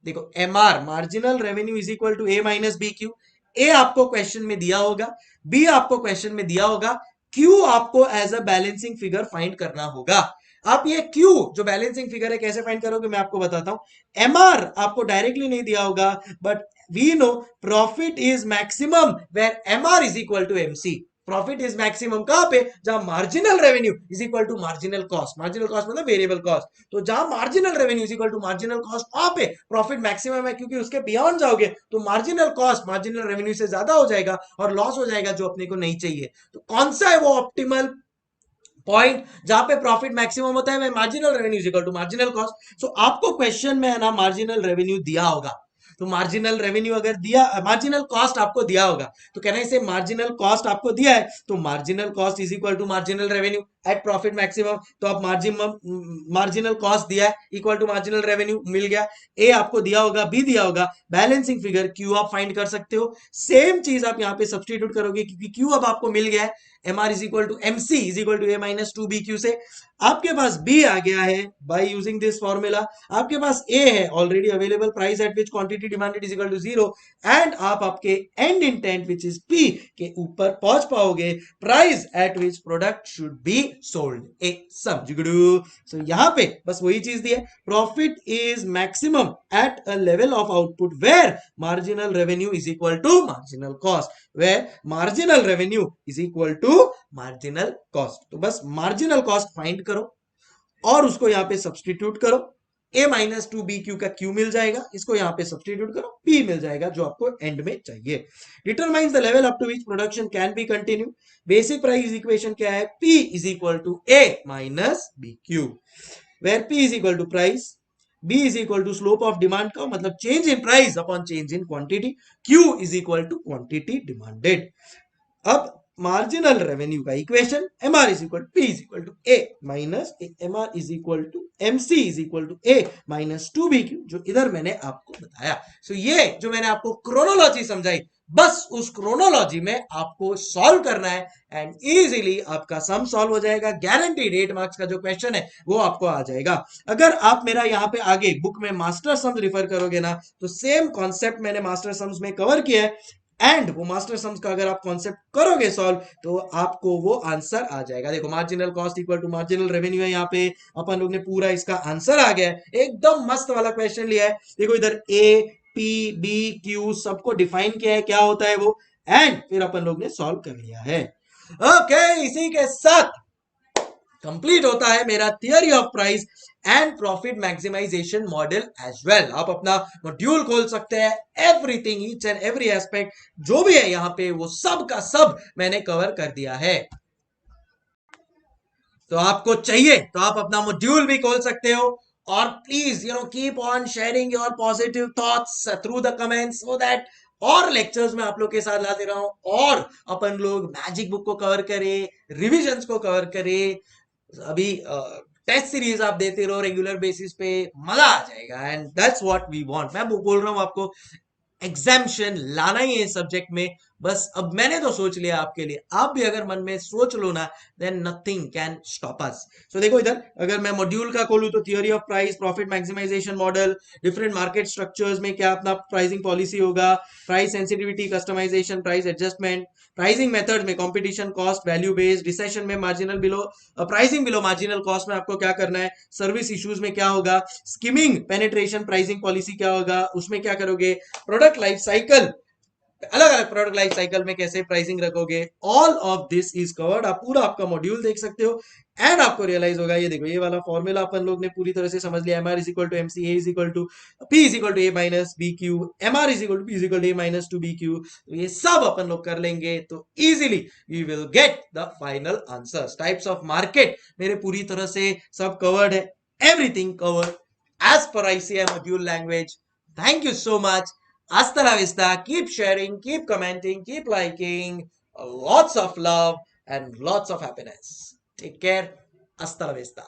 देखो, MR marginal revenue is equal to A minus B q. A आपको क्वेश्चन में दिया होगा, बी आपको क्वेश्चन में दिया होगा, क्यू आपको as a balancing figure find करना होगा। आप ये क्यू जो बैलेंसिंग फिगर है कैसे फाइंड करोगे, मैं आपको बताता हूं। MR आपको डायरेक्टली नहीं दिया होगा, but we know profit is maximum where MR is equal to MC। Profit is maximum कहां पे, जहां marginal revenue is equal to marginal cost, marginal cost मतलब वेरिएबल कॉस्ट, तो जहां marginal revenue is equal to marginal cost, वहां पे profit maximum है, क्योंकि उसके बियॉन्ड जाओगे तो मार्जिनल कॉस्ट मार्जिनल रेवेन्यू से ज्यादा हो जाएगा और लॉस हो जाएगा, जो अपने को नहीं चाहिए। तो कौन सा है वो ऑप्टिमल पॉइंट जहां पे प्रॉफिट मैक्सिमम होता है, वह marginal revenue is equal to marginal cost. So आपको क्वेश्चन में है ना मार्जिनल रेवेन्यू दिया होगा, तो मार्जिनल रेवेन्यू अगर दिया, मार्जिनल कॉस्ट आपको दिया होगा, तो कहना से मार्जिनल कॉस्ट आपको दिया है, तो marginal cost is equal to marginal revenue at profit maximum. तो आप मार्जिनल कॉस्ट दिया है इक्वल टू मार्जिनल रेवेन्यू मिल गया। ए आपको दिया होगा, बी दिया होगा, बैलेंसिंग फिगर क्यू आप फाइंड कर सकते हो। सेम चीज आप यहाँ पे सब्सटीट्यूट करोगे, क्योंकि क्यू अब आपको मिल गया है, MR is equal to MC is equal to A minus two B Q से आपके पास B आ गया है बाय यूजिंग दिस फॉर्मूला। आपके पास A है already available, price at which quantity demanded is equal to zero, and आप आपके and intent which is P के ऊपर पहुंच पाओगे, price at which product should be sold, ए सम जिगड़ू। सो यहाँ पे बस वही चीज दी है, profit is maximum at a level of output where marginal revenue is equal to marginal cost, where marginal revenue is equal to marginal cost. तो बस मार्जिनल कॉस्ट फाइंड करो और उसको यहां पे सब्सटीट्यूट करो, A minus two B Q का Q मिल जाएगा, इसको यहां पे सब्सटीट्यूट करो, P मिल जाएगा जो आपको एंड में चाहिए। Determines the level up to which production can be continue. Basic price equation क्या है, P is equal to A minus B Q, where P is equal to price, B is equal to slope of demand का मतलब change in price upon change in quantity, Q is equal to quantity demanded. अब marginal revenue का equation, MR is equal P is equal to A minus MR is equal to MC is equal to A minus two B Q, जो इधर मैंने आपको बताया। सो ये जो मैंने आपको क्रोनोलॉजी समझाई, बस उस क्रोनोलॉजी में आपको सॉल्व करना है एंड इजीली आपका सम सॉल्व हो जाएगा। गारंटीड 8 मार्क्स का जो क्वेश्चन है वो आपको आ जाएगा। अगर आप मेरा यहाँ पे आगे बुक में मास्टर सम्स रिफर करोगे ना, तो सेम कॉन्सेप्ट मैंने मास्टर सम्स में कवर किया है, एंड वो मास्टर सम्स का अगर आप कॉन्सेप्ट करोगे सॉल्व तो आपको वो आंसर आ जाएगा। देखो, marginal cost equal to marginal revenue है, यहाँ पे अपन लोग ने पूरा इसका आंसर आ गया है, एकदम मस्त वाला क्वेश्चन लिया है। देखो इधर A P B Q सबको डिफाइन किया है क्या होता है वो, एंड फिर अपन लोग ने सॉल्व कर लिया है। ओके, इसी के साथ कंप्लीट होता है मेरा theory of price and profit maximisation model as well. आप अपना मॉड्यूल खोल सकते हैं, everything each and every aspect जो भी है यहाँ पे वो सब का सब मैंने कवर कर दिया है। तो आपको चाहिए तो आप अपना मॉड्यूल भी खोल सकते हो, और please keep on sharing your positive thoughts through the comments so that और लेक्चर्स में आप लोग के साथ लाते रहूं और अपन लोग मैजिक बुक को कवर करें, रिविजन्स को कवर करें। अभी टेस्ट सीरीज आप देते रहो रेगुलर बेसिस पे, मजा आ जाएगा and that's what we want. मैं बोल रहा हूं आपको एग्जाम्शन लाना ही है सब्जेक्ट में। बस अब मैंने तो सोच लिया आपके लिए, आप भी अगर मन में सोच लो ना, then nothing can stop us. So देखो इधर अगर मैं मॉड्यूल का खोलूं तो theory of price, profit maximisation model, different market structures में क्या अपना प्राइसिंग पॉलिसी होगा, price sensitivity, customisation, price adjustment, pricing method में competition, cost, value based, recession में marginal below pricing below marginal cost में आपको क्या करना है, सर्विस इश्यूज में क्या होगा, स्कीमिंग पेनिट्रेशन प्राइसिंग पॉलिसी क्या होगा, उसमें क्या करोगे, प्रोडक्ट लाइफ साइकिल, अलग अलग प्रोडक्ट लाइफ साइकिल में कैसे प्राइसिंग रखोगे, all of this is covered. आप पूरा आपका मॉड्यूल देख सकते हो एंड आपको रियलाइज होगा, ये देखो ये वाला फॉर्मूला अपन लोग ने पूरी तरह से समझ लिया, MR is equal to MC, A is equal to P is equal to A minus B Q, MR is equal to P is equal to A minus two B Q. ये सब अपन लोग कर लेंगे तो easily we will get the final answers. Types of market मेरे पूरी तरह से सब कवर्ड है, everything covered as per ICI module language. Thank you so much. Hasta la vista. Keep sharing, keep commenting, keep liking. Lots of love and lots of happiness. Take care. Hasta la vista.